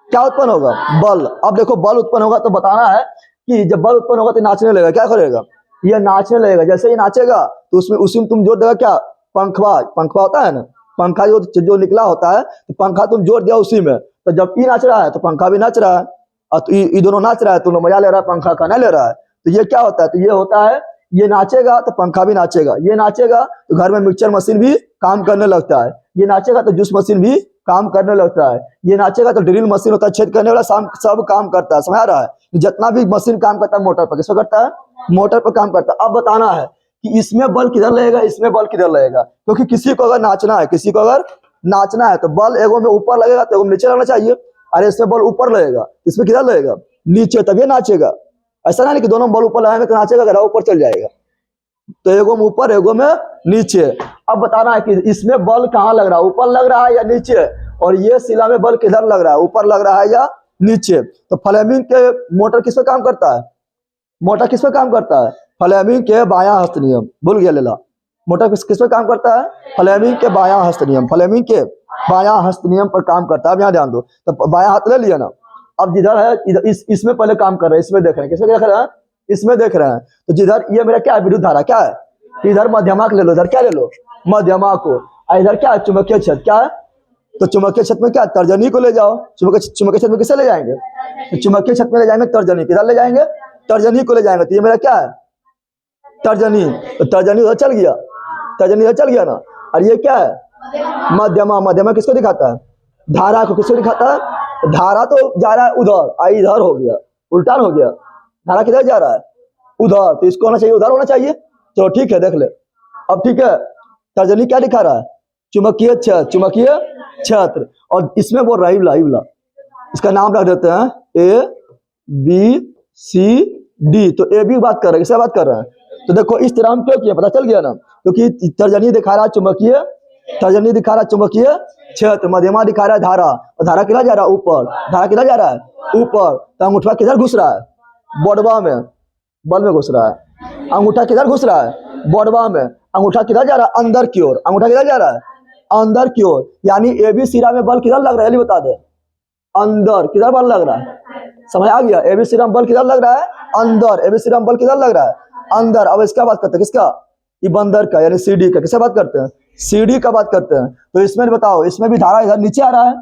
क्या उत्पन्न होगा, बल। अब देखो, बल उत्पन्न होगा तो बताना है कि जब बल उत्पन्न होगा तो नाचने लगेगा। क्या करेगा, ये नाचने लगेगा। जैसे ही नाचेगा तो उसमें उसी में तुम जोड़ देगा क्या, पंखवा। पंखवा होता है ना, पंखा जो निकला होता है, तो पंखा तुम जोड़ दिया उसी में। तो जब ई नाच रहा है तो पंखा भी नाच रहा है, और तो ये दोनों नाच रहा है, तो मजा ले रहा है, पंखा का नहीं ले रहा है। तो ये क्या होता है, तो ये होता है, ये नाचेगा तो पंखा भी नाचेगा, ये नाचेगा तो घर में मिक्सचर मशीन भी काम करने लगता है, ये नाचेगा तो जूस मशीन भी काम करने लगता है, ये नाचेगा तो ड्रिल मशीन होता है, छेद करने वाला सब काम करता है। समझ रहा है, जितना भी मशीन काम करता है मोटर पर, किस पर करता है, मोटर पर काम करता है। अब बताना है कि इसमें बल किधर लगेगा, इसमें बल किधर लगेगा। क्योंकि किसी को अगर नाचना है, किसी को अगर नाचना है तो बल एगो में ऊपर लगेगा तो एगो में नीचे लगना चाहिए। अरे इसमें बल ऊपर लगेगा, इसमें किधर लगेगा, नीचे, तभी नाचेगा। ऐसा नहीं कि दोनों बल ऊपर लगाएंगे तो नाचेगा, अगर ऊपर चल जाएगा। तो एगो में ऊपर, एगो में नीचे। अब बताना है कि इसमें बल कहाँ लग रहा है, ऊपर लग रहा है या नीचे, और ये शिला में बल किधर लग रहा है, ऊपर लग रहा है या नीचे। तो फ्लेमिंग के मोटर किस पे काम करता है, मोटर किस पे काम करता है, फ्लेमिंग के बायां हस्त नियम। भूल गया लेला, मोटर किस पे काम करता है, फ्लेमिंग के बायां हस्त नियम, फ्लेमिंग के बायां हस्त नियम पर काम करता है। अब यहाँ ध्यान दो, तो बायां हाथ ले लिया ना। अब जिधर है इधर, इसमें पहले काम कर रहे हैं, इसमें देख रहे हैं, किसमें देख रहे हैं, इसमें देख रहे हैं। तो जिधर ये मेरा क्या है, विद्युत धारा क्या है, तो इधर मध्यमाक ले लो, इधर क्या ले लो, मध्यमाक को। इधर क्या है, चुंबकीय क्षेत्र क्या है, तो चुंबकीय क्षेत्र में क्या, तर्जनी को ले जाओ। चुंबकीय क्षेत्र में किसे ले जाएंगे, तो चुंबकीय क्षेत्र में ले जाएंगे तर्जनी। किधर ले जाएंगे, तर्जनी को ले जाएंगे। तो ये मेरा क्या है, तर्जनी। तो तर्जनी उधर चल गया, तर्जनी उधर चल गया ना। और ये क्या है, मध्यमा। मध्यमा किसको दिखाता है, धारा को। किसको दिखाता है, धारा तो जा रहा है उधर, आई इधर हो गया, उल्टा हो गया। धारा किधर जा रहा है, उधर। तो इसको होना चाहिए, उधर होना चाहिए। चलो ठीक है, देख ले। अब ठीक है, तर्जनी क्या दिखा रहा है, चुंबकीय क्षेत्र, चुंबकीय क्षेत्र। और इसमें बोल रहा है इवला, इसका नाम रख देते हैं ABCD। तो ए बी बात कर रहे हैं, किससे बात कर रहे हैं। तो देखो इस तरह हम क्यों किया, पता चल गया ना। क्योंकि तर्जनी दिखा रहा है चुंबकीय, तर्जनी दिखा रहा है चुंबकीय क्षेत्र, मध्यमा दिखा रहा है धारा, और धारा किधर जा रहा है, ऊपर। धारा किधर जा रहा है, ऊपर। तो अंगूठा किधर घुस रहा है, बॉडवा में। बल में घुस रहा है। अंगूठा किधर घुस रहा है? बॉडवा में। अंगूठा किधर जा रहा है? अंदर की ओर। अंगूठा किधर जा रहा है? अंदर की ओर। यानी ए बी सिरा में बल किधर लग रहा है? ये बता दे। अंदर। किधर बल लग रहा है? समझ आ गया? ए बी सिरा में बल किधर लग रहा है? अंदर। ए बी सिरा में बल किधर लग रहा है? अंदर। अब इसका बात करते हैं, किसका? ये बंदर का, यानी सीडी का। किससे बात करते हैं? सीडी का बात करते हैं। तो इसमें बताओ, इसमें भी धारा इधर नीचे आ रहा है,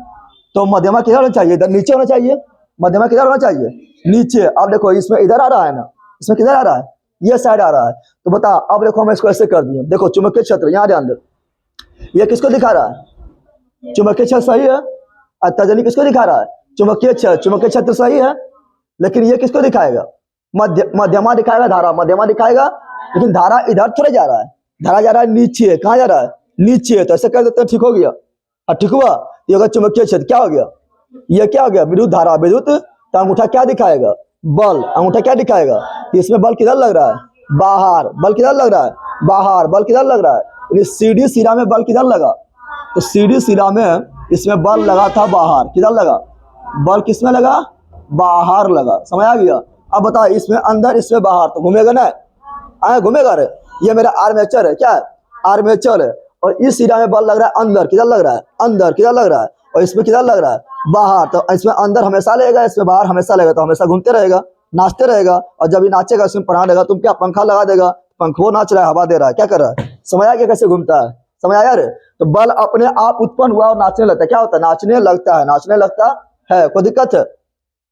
तो मध्यमा किधर होना चाहिए? इधर नीचे होना चाहिए। मध्यमा किधर होना चाहिए? नीचे। अब देखो इसमें इधर आ रहा है ना, इसमें किधर आ रहा है? ये साइड आ रहा है। तो बता, अब देखो हम इसको ऐसे कर दिए। देखो चुंबकीय क्षेत्र, यहाँ ध्यान दे, ये किसको दिखा रहा है? चुंबकीय क्षेत्र सही है। और तर्जनी किसको दिखा रहा है? चुंबकीय क्षेत्र। चुंबकीय क्षेत्र सही है, लेकिन ये किसको दिखाएगा? मध्यमा दिखाएगा, धारा मध्यमा दिखाएगा। लेकिन धारा इधर थोड़े जा रहा है, धारा जा रहा है नीचे। कहाँ जा रहा है? नीचे। तो ऐसे कर देते हैं, ठीक हो गया। और ठीक हुआ, ये होगा चुंबकीय क्षेत्र। क्या हो गया? ये क्या हो गया? विद्युत धारा। विद्युत। तो अंगूठा क्या दिखाएगा? बल। अंगूठा क्या दिखाएगा? इसमें बल किधर लग रहा है? बाहर। बल किधर लग रहा है? बाहर। बल किधर लग रहा है? सीडी सिरा में बल किधर लगा? तो सीडी सिरा में इसमें बल लगा था बाहर। किधर लगा? बल किसमें लगा? बाहर लगा। समझ आ गया? अब बता, इसमें अंदर इसमें बाहर, तो घूमेगा ना? आया घूमेगा रे। ये मेरा आर्मेचर है। क्या है? आर्मेचर है। और इस सिरा में बल लग रहा है अंदर। किधर लग रहा है? अंदर। किधर लग रहा है? और इसमें किधर लग रहा है? बाहर। तो इसमें अंदर हमेशा लगेगा, इसमें बाहर हमेशा लगेगा। तो हमेशा घूमते रहेगा, नाचते रहेगा। और जब ये नाचेगा, इसमें पढ़ा देगा, तुम क्या पंखा लगा देगा? पंखो नाच रहा है, हवा दे रहा है। क्या कर रहा है? समझ आ गया कैसे घूमता है? समझ आया रे? तो बल अपने आप उत्पन्न हुआ और नाचने लगता है। क्या होता है? नाचने लगता है। नाचने लगता है। कोई दिक्कत है?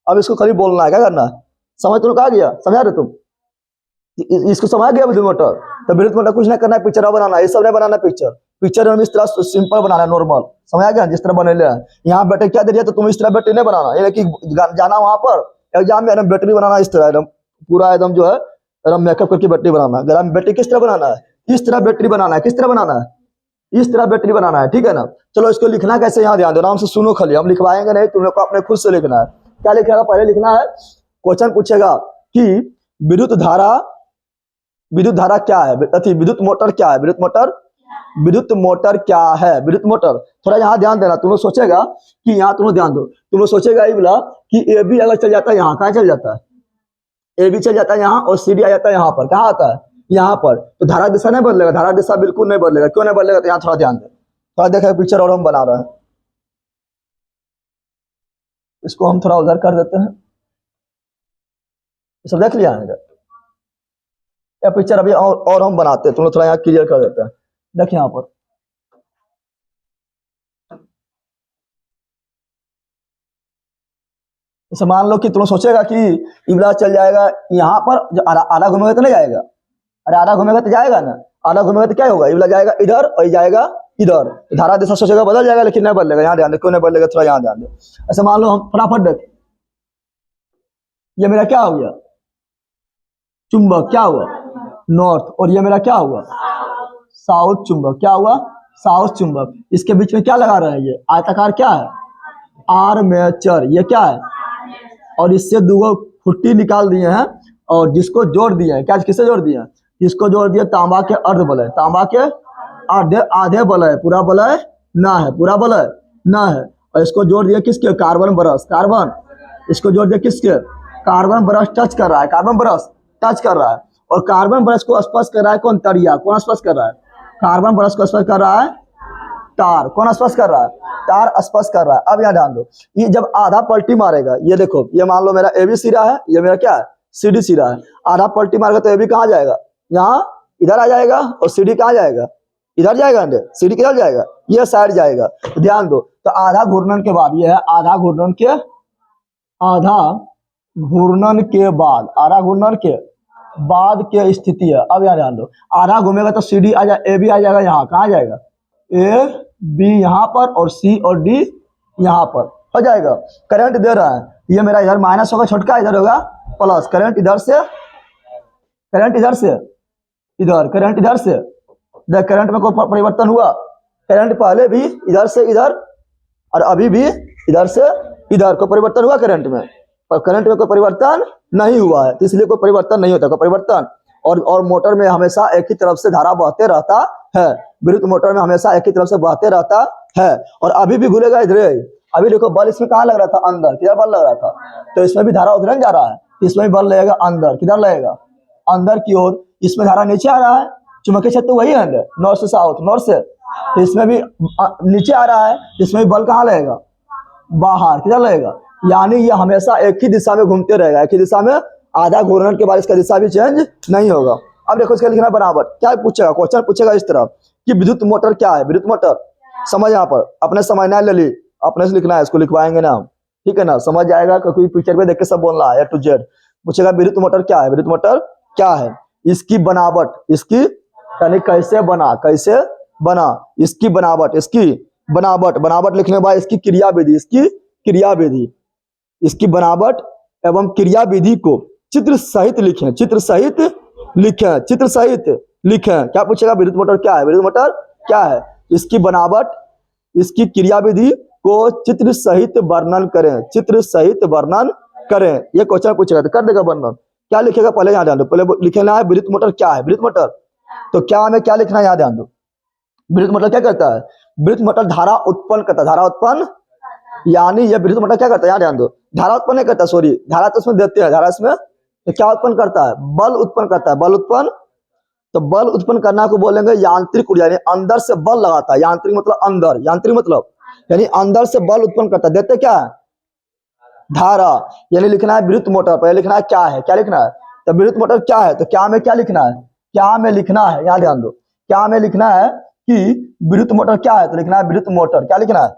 अब इसको खाली बोलना है, क्या करना है? समझ तुम आ गया? समझा रहे तुम? इसको समझ गया विद्युत मोटर? तो विद्युत मोटर कुछ नहीं करना है, पिक्चर बनाना है। ये सब नहीं बनाना पिक्चर। पिक्चर हम इस तरह सिंपल बनाना है, नॉर्मल। समझ आ गया? जिस तरह बने ले यहाँ बैटरी क्या दे दिया, तो तुम इस तरह बैटरी नहीं बनाना। ये कि जाना वहां पर एग्जाम में एकदम बैटरी बनाना इस तरह, एकदम पूरा एकदम जो है एकदम मेकअप करके बैटरी बनाना है। बैटरी किस तरह बनाना है? इस तरह बैटरी बनाना है। किस तरह बनाना है? इस तरह बैटरी बनाना है। ठीक है ना? चलो इसको लिखना कैसे, यहाँ ध्यान दो, आराम से सुनो खाली। हम लिखवाएंगे नहीं, तुम लोग को अपने खुद से लिखना है। क्या लिखेगा? पहले लिखना है, क्वेश्चन पूछेगा कि विद्युत धारा क्या है? विद्युत मोटर क्या है? विद्युत मोटर क्या है? विद्युत मोटर। थोड़ा यहाँ ध्यान देना। तुम लोग सोचेगा कि यहाँ, तुम लोग ध्यान दो, तुम लोग सोचेगा ये बोला कि ए बी अगर चल जाता है यहाँ, कहाँ चल जाता है? ए बी चल जाता है यहाँ, और सी डी आ जाता है यहाँ पर। कहाँ आता है? यहाँ पर। तो धारा दिशा नहीं बदलेगा। धारा दिशा बिल्कुल नहीं बदलेगा। क्यों नहीं बदलेगा? तो यहाँ थोड़ा ध्यान दे। थोड़ा देखा पिक्चर और हम बना रहे हैं, इसको हम थोड़ा उधर कर देते हैं। सब देख लिया है या पिक्चर अभी और हम बनाते हैं, तुम लोग थोड़ा यहाँ क्लियर कर देते हैं। देखिए यहाँ पर जैसे मान लो कि तुम सोचेगा कि इबला चल जाएगा यहाँ पर, जो आधा घूमेगा तो नहीं जाएगा। अरे आधा घूमेगा तो जाएगा ना। आधा घूमेगा तो क्या होगा? इबला जाएगा इधर और जाएगा इधर। तो धारा दिशा सोचेगा बदल जाएगा, लेकिन नहीं बदलेगा। यहाँ ध्यान दे, क्यों नहीं बदलेगा? थोड़ा यहाँ ध्यान दे। ऐसे मान लो हम फटाफट देख, ये मेरा क्या हो गया? चुंबक। क्या हुआ? नॉर्थ। और ये मेरा क्या हुआ? साउथ चुंबक। क्या हुआ? साउथ चुंबक। इसके बीच में क्या लगा रहा है? ये आयताकार क्या है? आर्मेचर। ये क्या है? और इससे दो खुट्टी निकाल दिए हैं, और जिसको जोड़ दिए हैं, क्या किससे जोड़ दिए हैं? इसको जोड़ दिया तांबा के अर्ध बलय। तांबा के आधे बलय, पूरा बलय ना है, पूरा बलय ना है। और इसको जोड़ दिया किसके? Carbon brush. कार्बन। इसको जोड़ दिया किसके? कार्बन ब्रश टच कर रहा है। कार्बन ब्रश टच कर रहा है। और कार्बन ब्रश को स्पर्श कर रहा है कौन? तरिया। कौन स्पर्श कर रहा है? कार्बन ब्रश को स्पर्श कर रहा है तार। कौन स्पर्श कर रहा है? तार स्पर्श कर रहा है। अब यहाँ ध्यान दो, ये जब आधा पलटी मारेगा, ये देखो, ये मान लो मेरा ए बी सिरा है, ये मेरा क्या है? सी डी सिरा है। आधा पलटी मारेगा तो ए बी कहाँ जाएगा? यहाँ इधर आ जाएगा। और सी डी कहाँ जाएगा? इधर जाएगा। सी डी किधर जाएगा? ये साइड जाएगा। तो ध्यान दो, तो आधा घूर्णन के बाद, ये है आधा घूर्णन के बाद, आधा घूर्णन के बाद की स्थिति है। अब यहाँ ध्यान दो, आधा घूमेगा तो सी डी आ जाए, ए बी आ जाएगा यहाँ। कहाँ जाएगा? ए बी यहाँ पर, और सी और डी यहाँ पर हो जाएगा। करंट दे रहा है, ये मेरा इधर माइनस होगा, छोटका इधर होगा प्लस। करंट इधर से, करंट इधर से इधर, करंट इधर से। देख करंट में कोई परिवर्तन हुआ? करंट पहले भी इधर से इधर, और अभी भी इधर से इधर। कोई परिवर्तन हुआ करंट में? और करंट में कोई परिवर्तन नहीं हुआ है, तो इसलिए कोई परिवर्तन नहीं होता। कोई परिवर्तन, और मोटर में हमेशा एक ही तरफ से धारा बहते रहता है। विद्युत मोटर में हमेशा एक ही तरफ से बहते रहता है। और अभी भी घूमेगा इधर। अभी देखो बल इसमें कहाँ लग रहा था? अंदर। किधर बल लग रहा था? तो इसमें भी धारा उधर जा रहा है, इसमें भी बल लगेगा अंदर। किधर लगेगा? अंदर की ओर, इसमें धारा नीचे आ रहा है, चुंबकीय क्षेत्र तो वही है अंदर, नॉर्थ से साउथ, नॉर्थ से, तो इसमें भी नीचे आ रहा है, इसमें भी बल कहाँ लगेगा, बाहर, किधर लगेगा, यानी ये हमेशा एक ही दिशा में घूमते रहेगा, एक ही दिशा में, आधा घूर्णन के बाद इसका दिशा भी चेंज नहीं होगा। अब देखो इसका लिखना बराबर, क्या पूछेगा, क्वेश्चन पूछेगा इस तरह कि विद्युत मोटर क्या है, विद्युत मोटर समझ, यहाँ पर अपने समझना है, ले ली अपने से लिखना है, इसको लिखवाएंगे ना हम, ठीक है ना, समझ जाएगा, क्योंकि पिक्चर पे देख के सब बोल रहा है ए टू जेड। पूछेगा विद्युत मोटर क्या है, विद्युत मोटर क्या है, इसकी बनावट, इसकी यानी कैसे बना, कैसे बना, इसकी बनावट, इसकी बनावट, बनावट लिखने के बाद इसकी क्रियाविधि, इसकी क्रियाविधि, इसकी बनावट एवं क्रियाविधि को चित्र सहित लिखें, चित्र सहित लिखें, चित्र सहित लिखें। क्या पूछेगा, विद्युत मोटर क्या है, विद्युत मोटर क्या है, इसकी बनावट, इसकी क्रियाविधि को चित्र सहित वर्णन करें, चित्र सहित वर्णन करें, ये क्वेश्चन पूछेगा तो कर देगा वर्णन। क्या लिखेगा पहले यहाँ ध्यान दो, पहले लिखना है विद्युत मोटर क्या है, विद्युत मोटर, तो क्या हमें क्या लिखना है यहाँ ध्यान दो, विद्युत मोटर क्या करता है, विद्युत मोटर धारा उत्पन्न करता है, धारा उत्पन्न, यानी ये विद्युत मोटर क्या करता है, यहाँ ध्यान दो, धारा उत्पन्न नहीं करता, सॉरी धारा तो उसमें देते हैं, धारा इसमें तो क्या उत्पन्न करता है, बल उत्पन्न करता है, बल उत्पन्न, तो बल उत्पन्न करना को बोलेंगे यांत्रिक ऊर्जा, यानी अंदर से बल लगाता है, यांत्रिक मतलब अंदर, यांत्रिक मतलब यानी अंदर से बल उत्पन्न करता है, देते क्या है, धारा, यानी लिखना है विद्युत मोटर, पहले लिखना है क्या है, क्या लिखना है, तो विद्युत मोटर क्या है, तो क्या में क्या लिखना है, क्या में लिखना है, यहाँ ध्यान दो, क्या में लिखना है कि विद्युत मोटर क्या है, तो लिखना है विद्युत मोटर, क्या लिखना है,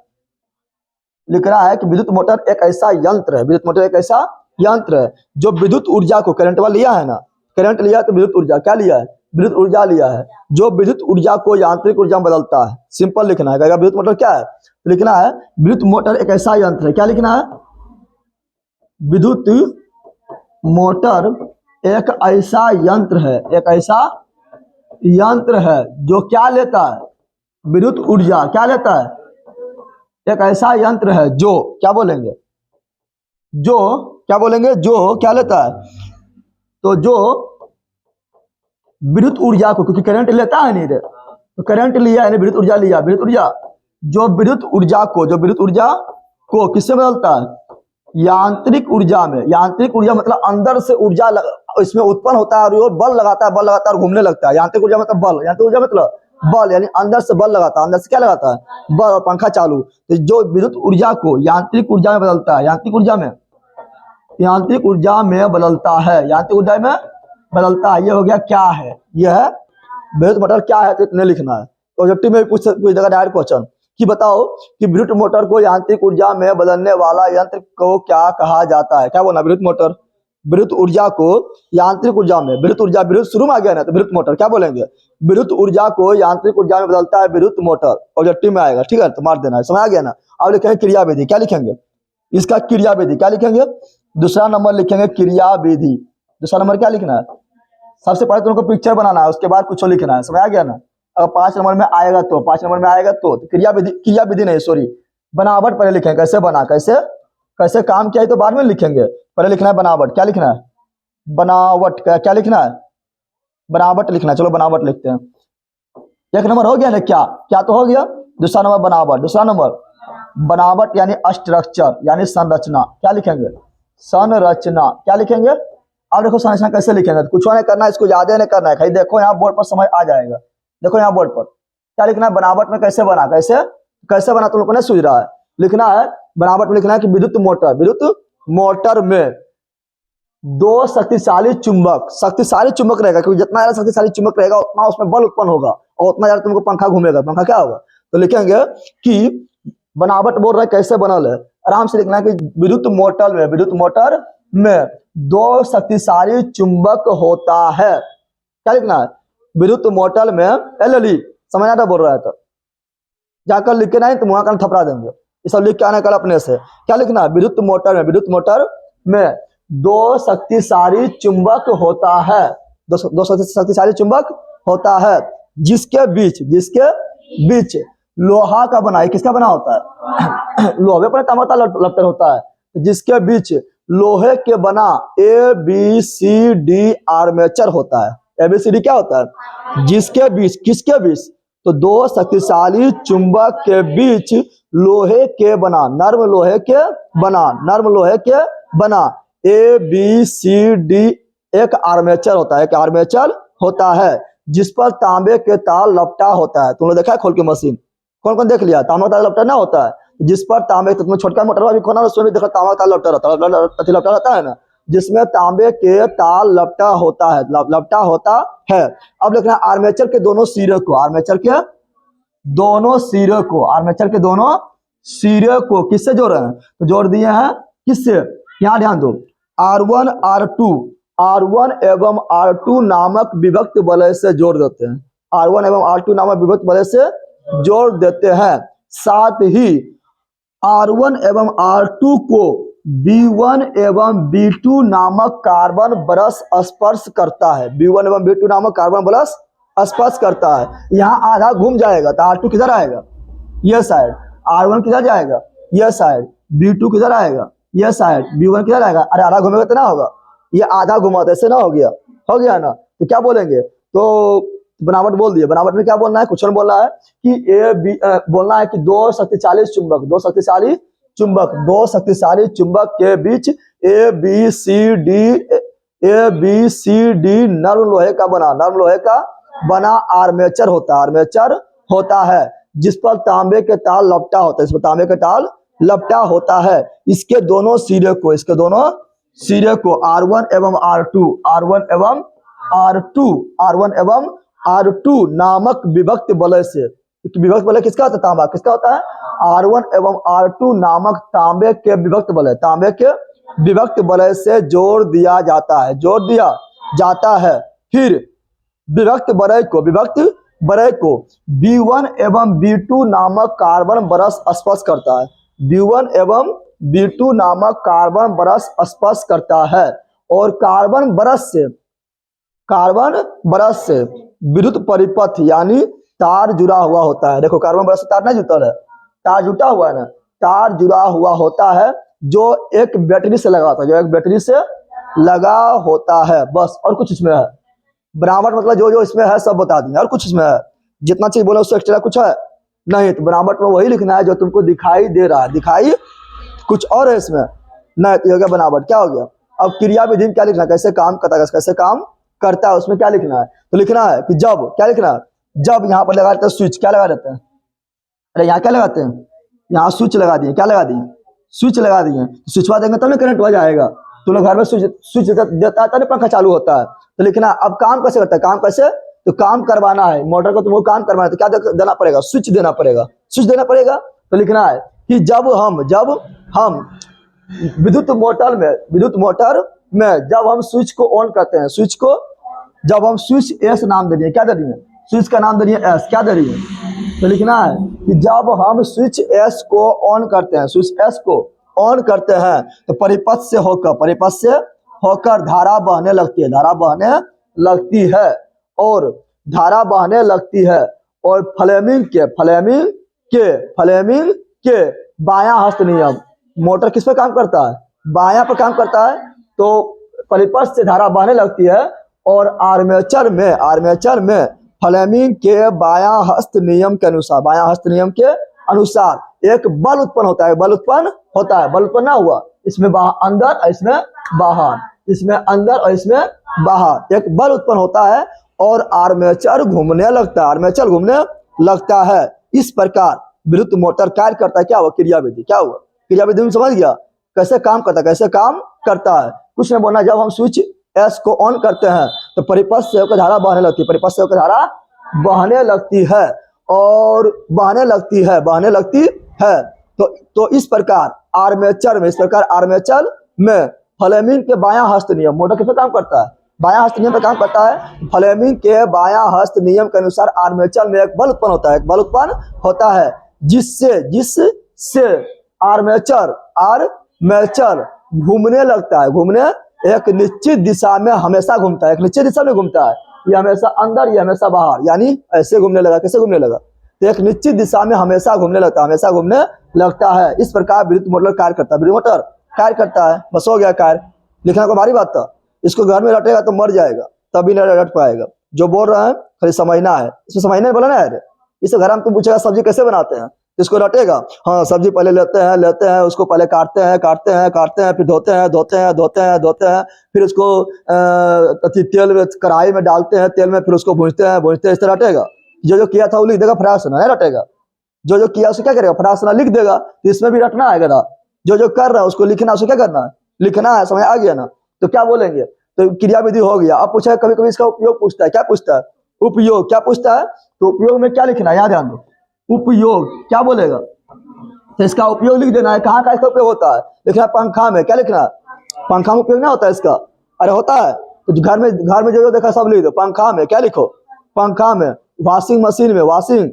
लिखना है कि विद्युत मोटर एक ऐसा यंत्र है, विद्युत मोटर एक ऐसा यंत्र है जो विद्युत ऊर्जा को, करंट वाला लिया है ना, करंट लिया तो विद्युत ऊर्जा क्या लिया है, विद्युत ऊर्जा लिया है, जो विद्युत ऊर्जा को यांत्रिक ऊर्जा में बदलता है, सिंपल लिखना है, कहेगा विद्युत मोटर क्या है, तो लिखना है विद्युत मोटर एक ऐसा यंत्र है, क्या लिखना है, विद्युत मोटर एक ऐसा यंत्र है, एक ऐसा यंत्र है जो क्या लेता है, विद्युत ऊर्जा क्या लेता है, एक ऐसा यंत्र है जो क्या बोलेंगे, जो क्या बोलेंगे, जो क्या लेता है, तो जो विद्युत ऊर्जा को, क्योंकि करंट लेता है नहीं रे, तो करंट लिया यानी विद्युत ऊर्जा लिया, विद्युत ऊर्जा, जो विद्युत ऊर्जा को, जो विद्युत ऊर्जा को किससे बदलता है, यांत्रिक ऊर्जा में, यांत्रिक ऊर्जा मतलब अंदर से ऊर्जा इसमें उत्पन्न होता है और वो बल लगाता है, बल लगाता है और घूमने लगता है, यांत्रिक ऊर्जा मतलब बल, यांत्रिक ऊर्जा मतलब बल, यानी अंदर से बल लगाता है, अंदर से क्या लगाता है, बल, और पंखा चालू, तो जो विद्युत ऊर्जा को यांत्रिक ऊर्जा में बदलता है, यांत्रिक ऊर्जा में, यांत्रिक ऊर्जा में बदलता है, यांत्रिक ऊर्जा में बदलता है, ये हो गया क्या है, यह है विद्युत मोटर क्या है, तो इतने लिखना है। ऑब्जेक्टिव में पूछ देगा डायरेक्ट क्वेश्चन कि बताओ कि विद्युत मोटर को यांत्रिक ऊर्जा में बदलने वाला यंत्र को क्या कहा जाता है, क्या बोला, विद्युत मोटर, विद्युत ऊर्जा को यांत्रिक ऊर्जा में, विद्युत ऊर्जा, विद्युत शुरू में आ गया ना, तो विद्युत मोटर क्या बोलेंगे, विद्युत ऊर्जा को यांत्रिक ऊर्जा में बदलता है विद्युत मोटर, ऑब्जेक्टिव में आएगा, ठीक है, तो मार देना है, समझ आ गया ना। अब लिखेंगे क्रियाविधि, क्या लिखेंगे, इसका क्रियाविधि क्या लिखेंगे, दूसरा नंबर लिखेंगे क्रियाविधि, दूसरा नंबर क्या लिखना है, सबसे पहले तुमको पिक्चर बनाना है, उसके बाद कुछ लिखना है, समझ आ गया ना। अगर 5 नंबर में आएगा तो, 5 नंबर में आएगा तो क्रियाविधि, क्रियाविधि नहीं सॉरी, बनावट पहले लिखेंगे, कैसे बना, कैसे कैसे काम किया है तो बाद में लिखेंगे, पहले लिखना है बनावट, क्या लिखना है, बनावट, क्या लिखना है, बनावट लिखना है, चलो बनावट लिखते हैं। एक नंबर हो गया ना, क्या क्या तो हो गया, दूसरा नंबर बनावट, दूसरा नंबर बनावट यानी स्ट्रक्चर यानी संरचना, क्या लिखेंगे, संरचना, क्या लिखेंगे। अब देखो संरचना कैसे लिखेंगे, तो कुछ नहीं करना है, इसको याद नहीं करना है, खाली देखो यहाँ बोर्ड पर समझ आ जाएगा, देखो यहाँ बोर्ड पर क्या लिखना है, बनावट में कैसे बना, कैसे कैसे बना तुम लोग को नहीं सूझ रहा है, लिखना है बनावट में लिखना है कि विद्युत मोटर, विद्युत मोटर में 2 शक्तिशाली चुंबक, शक्तिशाली चुंबक रहेगा, क्योंकि जितना ज्यादा शक्तिशाली चुंबक रहेगा उतना उसमें बल उत्पन्न होगा और उतना ज्यादा तुमको पंखा घूमेगा, पंखा क्या होगा, तो लिखेंगे कि बनावट बोल रहा है कैसे बनल है, आराम से लिखना है कि विद्युत मोटर में, विद्युत मोटर में 2 शक्तिशाली चुंबक होता है, क्या लिखना है, विद्युत मोटर में, एलएलई समझ आता बोल रहा है तो जाकर लिख के नहीं तो वहां का थपड़ा देंगे, ये सब लिख के आने कल अपने से, क्या लिखना है, विद्युत मोटर में, विद्युत मोटर में 2 शक्तिशाली चुंबक होता है, 2 शक्तिशाली चुंबक होता है, जिसके बीच लोहा का बना, किसका बना होता है लोहे पर तांबा लपटर होता है, जिसके बीच लोहे के बना ABCD आर्मेचर होता है, ABCD क्या होता है, जिसके बीच, किसके बीच, तो 2 शक्तिशाली चुंबक के बीच लोहे के बना, नर्म लोहे के बना, नर्म लोहे के बना ABCD एक आर्मेचर होता है, एक आर्मेचर होता है जिस पर तांबे के तार लपटा होता है। तुमने देखा है खोल के मशीन, कौन कौन देख लिया? तांबे का तार लपटा ना होता है जिस पर तांबे, तुमने छोटका मोटर भी खोला उसमें भी देखा तांबे का तार लपटा रहता है, लपटा रहता है ना, जिसमें तांबे के तार लपटा होता है, लपटा होता है। अब लिखना आर्मेचर के दोनों सिरे को, आर्मेचर के दोनों सिरे को, आर्मेचर के दोनों सिरे को किससे जोड़ रहे हैं? तो जोड़ दिए हैं किससे? यहाँ ध्यान दो, R1 R2, R1 एवं R2 नामक विभक्त वलय से जोड़ देते हैं, R1 एवं R2 नामक विभक्त वलय से जोड़ देते हैं। साथ ही R1 एवं R2 को B1 एवं B2 नामक कार्बन ब्रश स्पर्श करता है, B1 एवं B2 नामक कार्बन ब्रश स्पर्श करता है। यहाँ आधा घूम जाएगा तो R2 किधर आएगा? यह साइड। R1 किधर जाएगा? यह साइड। B2 किधर आएगा? यह साइड। B1 किधर आएगा? अरे आधा घूमेगा तो ना होगा, ये आधा घुमा तो ऐसे ना हो गया, हो गया ना? तो क्या बोलेंगे? तो बनावट बोल दिए। बनावट में क्या बोलना है? क्वेश्चन बोलना है कि बोलना है कि दो शक्तिशाली चुंबक, दो शक्तिशाली चुंबक, दो शक्तिशाली चुंबक के बीच ए बी सी डी नर्म लोहे का बना, नर्म लोहे का बना आर्मेचर होता है, आर्मेचर होता है जिस पर तांबे के तार लपटा होता है, इस पर तांबे के तार लपटा होता है। इसके दोनों सिरे को, इसके दोनों सिरे को R1 एवं R2, R1 एवं R2, R1 एवं R2 नामक विभक्त वलय से, विभक्त वलय किसका होता है? तांबा। किसका होता है? R1 एवं R2 नामक तांबे के विभक्त वलय, तांबे के विभक्त वलय से जोड़ दिया जाता है, जोड़ दिया जाता है। फिर विभक्त वलय को B1 एवं B2 नामक कार्बन ब्रश स्पर्श करता है, B1 एवं B2 नामक कार्बन ब्रश स्पर्श करता है। और कार्बन ब्रश से विद्युत परिपथ यानी तार जुड़ा हुआ होता है। देखो कार्बन ब्रश से तार नहीं जुड़ा है, तार जुटा हुआ है ना, तार जुड़ा हुआ होता है जो एक बैटरी से लगा होता है, जो एक बैटरी से लगा होता है, बस। और कुछ इसमें है? बनावट मतलब जो जो इसमें है सब बता दिए, और कुछ इसमें है? जितना चीज बोला उससे एक्स्ट्रा कुछ है नहीं। तो बनावट में वही लिखना है जो तुमको दिखाई दे रहा है, दिखाई कुछ और है इसमें नहीं, तो हो गया बनावट। क्या हो गया? अब क्रिया विधि में क्या लिखना है? कैसे काम करता है, कैसे काम करता है, उसमें क्या लिखना है? तो लिखना है कि जब, क्या लिखना है? जब यहाँ पर लगा देते हैं स्विच, क्या लगा देते हैं? अरे यहाँ क्या लगाते हैं? यहाँ स्विच लगा दिए, क्या लगा दिए? स्विच लगा दिए। स्विच देंगे तब ना करंट हो जाएगा। तो लोग घर में स्विच देता है तब पंखा चालू होता है। तो लिखना अब काम कैसे करता है? काम कैसे? तो काम करवाना है मोटर को, तुमको काम करवाना है तो क्या देना पड़ेगा? स्विच देना पड़ेगा, स्विच देना पड़ेगा। तो लिखना है कि जब हम विद्युत मोटर में जब हम स्विच को ऑन करते हैं, स्विच को जब हम स्विच एस नाम दे दिए, क्या दे दिए? स्विच का नाम दे दिए एस, क्या दे रही है? तो लिखना है कि जब हम स्विच एस को ऑन करते हैं, स्विच एस को ऑन करते हैं तो परिपथ से होकर धारा बहने लगती है, धारा बहने लगती है और धारा बहने लगती है। और फ्लेमिंग के बायां हस्त नियम, मोटर किस पे काम करता है? बायां पर काम करता है। तो परिपथ से धारा बहने लगती है और आर्मेचर में फ्लेमिंग के बायां हस्त नियम के अनुसार, बायां हस्त नियम के अनुसार एक बल उत्पन्न होता है, बल उत्पन्न ना हुआ, इसमें अंदर और इसमें बाहर, इसमें अंदर और इसमें बाहर एक बल उत्पन्न होता है और आर्मेचर घूमने लगता है। इस प्रकार विद्युत मोटर कार्य करता है। क्या हुआ? क्रिया विधि। क्या हुआ? क्रिया विधि में समझ गया कैसे काम करता है? कुछ नहीं बोलना। जब हम स्विच एस को ऑन करते हैं तो परिपथ से होकर धारा बहने लगती है, परिपथ से होकर धारा बहने लगती है और बहने लगती है। तो इस प्रकार आर्मेचर में फ्लेमिंग के बायां हस्त नियम, मोटर किस पे काम करता है? बायां हस्त नियम पे काम करता है। फ्लेमिंग के बायां हस्त नियम के अनुसार आर्मेचर में एक बल उत्पन्न होता है, जिससे आर्मेचर घूमने लगता है। घूमने एक निश्चित दिशा में हमेशा घूमता है, एक निश्चित दिशा में घूमता है। ये हमेशा अंदर, ये हमेशा बाहर, यानी ऐसे घूमने लगा। कैसे घूमने लगा? तो एक निश्चित दिशा में हमेशा घूमने लगता है। इस प्रकार विद्युत मोटर कार्य करता है। बस हो गया कार्य। लिखना को भारी बात था। इसको घर में रटेगा तो मर जाएगा, तभी नहीं रट पाएगा। जो बोल रहे हैं खाली समझना है, इसमें समझना बोला ना है। इस घर में तुम पूछेगा सब्जी कैसे बनाते हैं, इसको रटेगा। हाँ, सब्जी पहले लेते हैं उसको पहले काटते हैं फिर धोते हैं, फिर उसको तेल में कढ़ाई में डालते हैं, तेल में फिर उसको भूनते हैं, इस तरह रटेगा। जो किया था वो लिख देगा, फटाक से नहीं रटेगा। जो किया उसको क्या करेगा, फटाक से लिख देगा। तो इसमें भी रटना है गधा, जो कर रहा है उसको लिखना, उसको क्या करना है, लिखना है। समझ आ गया ना? तो क्या बोलेंगे, तो क्रिया विधि हो गया। अब पूछा कभी कभी इसका उपयोग पूछता है, क्या पूछता है, उपयोग क्या पूछता है। तो उपयोग में क्या लिखना है, याद ध्यान दो, उपयोग क्या बोलेगा, तो इसका उपयोग लिख देना है। कहाँ का इसका उपयोग होता है, लिखना है पंखा में। क्या लिखना है, पंखा में उपयोग ना होता है इसका, अरे होता है। तो घर में जो देखा सब लिख दो, पंखा में क्या लिखो, पंखा में। वॉशिंग मशीन में वॉशिंग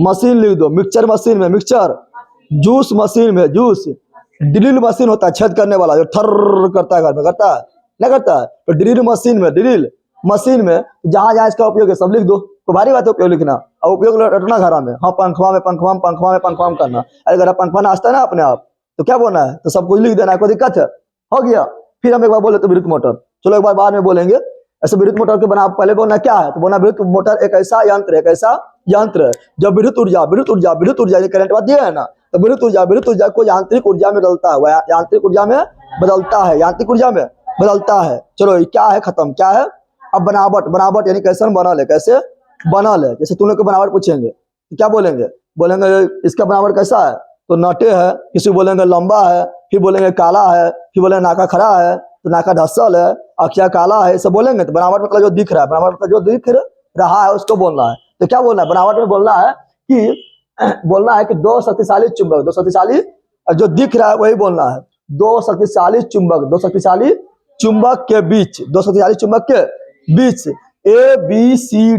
मशीन लिख दो, मिक्सचर मशीन में मिक्सचर, जूस मशीन में जूस। ड्रिल मशीन होता है छेद करने वाला, जो थर्र करता है, घर में करता है नहीं करता है। तो ड्रिल मशीन में जहां जहां इसका उपयोग है सब लिख दो। तो भारी बात है उपयोग लिखना, और उपयोग रटना घर में। हाँ, पंखवा में करना। अगर पंखवा नाचता है ना अपने आप, तो क्या बोलना है, तो सब कुछ लिख देना है, कोई दिक्कत है, हो गया। फिर हम एक बार बोले तो विद्युत मोटर, चलो एक बार बाद में बोलेंगे। ऐसे विद्युत मोटर के बना पहले बोलना क्या है, तो बोलना विद्युत मोटर एक ऐसा यंत्र है जो विद्युत ऊर्जा करंट बात दिया है ना, तो विद्युत ऊर्जा को यांत्रिक ऊर्जा में बदलता है, यांत्रिक ऊर्जा में बदलता है। चलो ये क्या है, खत्म। क्या है, अब बनावट यानी कैसे बनल है, कैसे बनल है। जैसे तुम लोग को बनावट पूछेंगे तो क्या बोलेंगे इसका बनावट कैसा है, तो नटे है, किसी बोलेंगे लंबा है, फिर बोलेंगे काला है, फिर बोलेंगे नाका खड़ा है, तो नाका ढसल है, अखिया काला है, सब बोलेंगे। तो बनावट मतलब जो दिख रहा है, बनावट मतलब जो दिख रहा है उसको बोलना है। तो क्या बोलना है, बनावट में बोलना है कि दो शक्तिशाली जो दिख रहा है वही बोलना है। दो शक्तिशाली चुंबक के बीच ए बी सी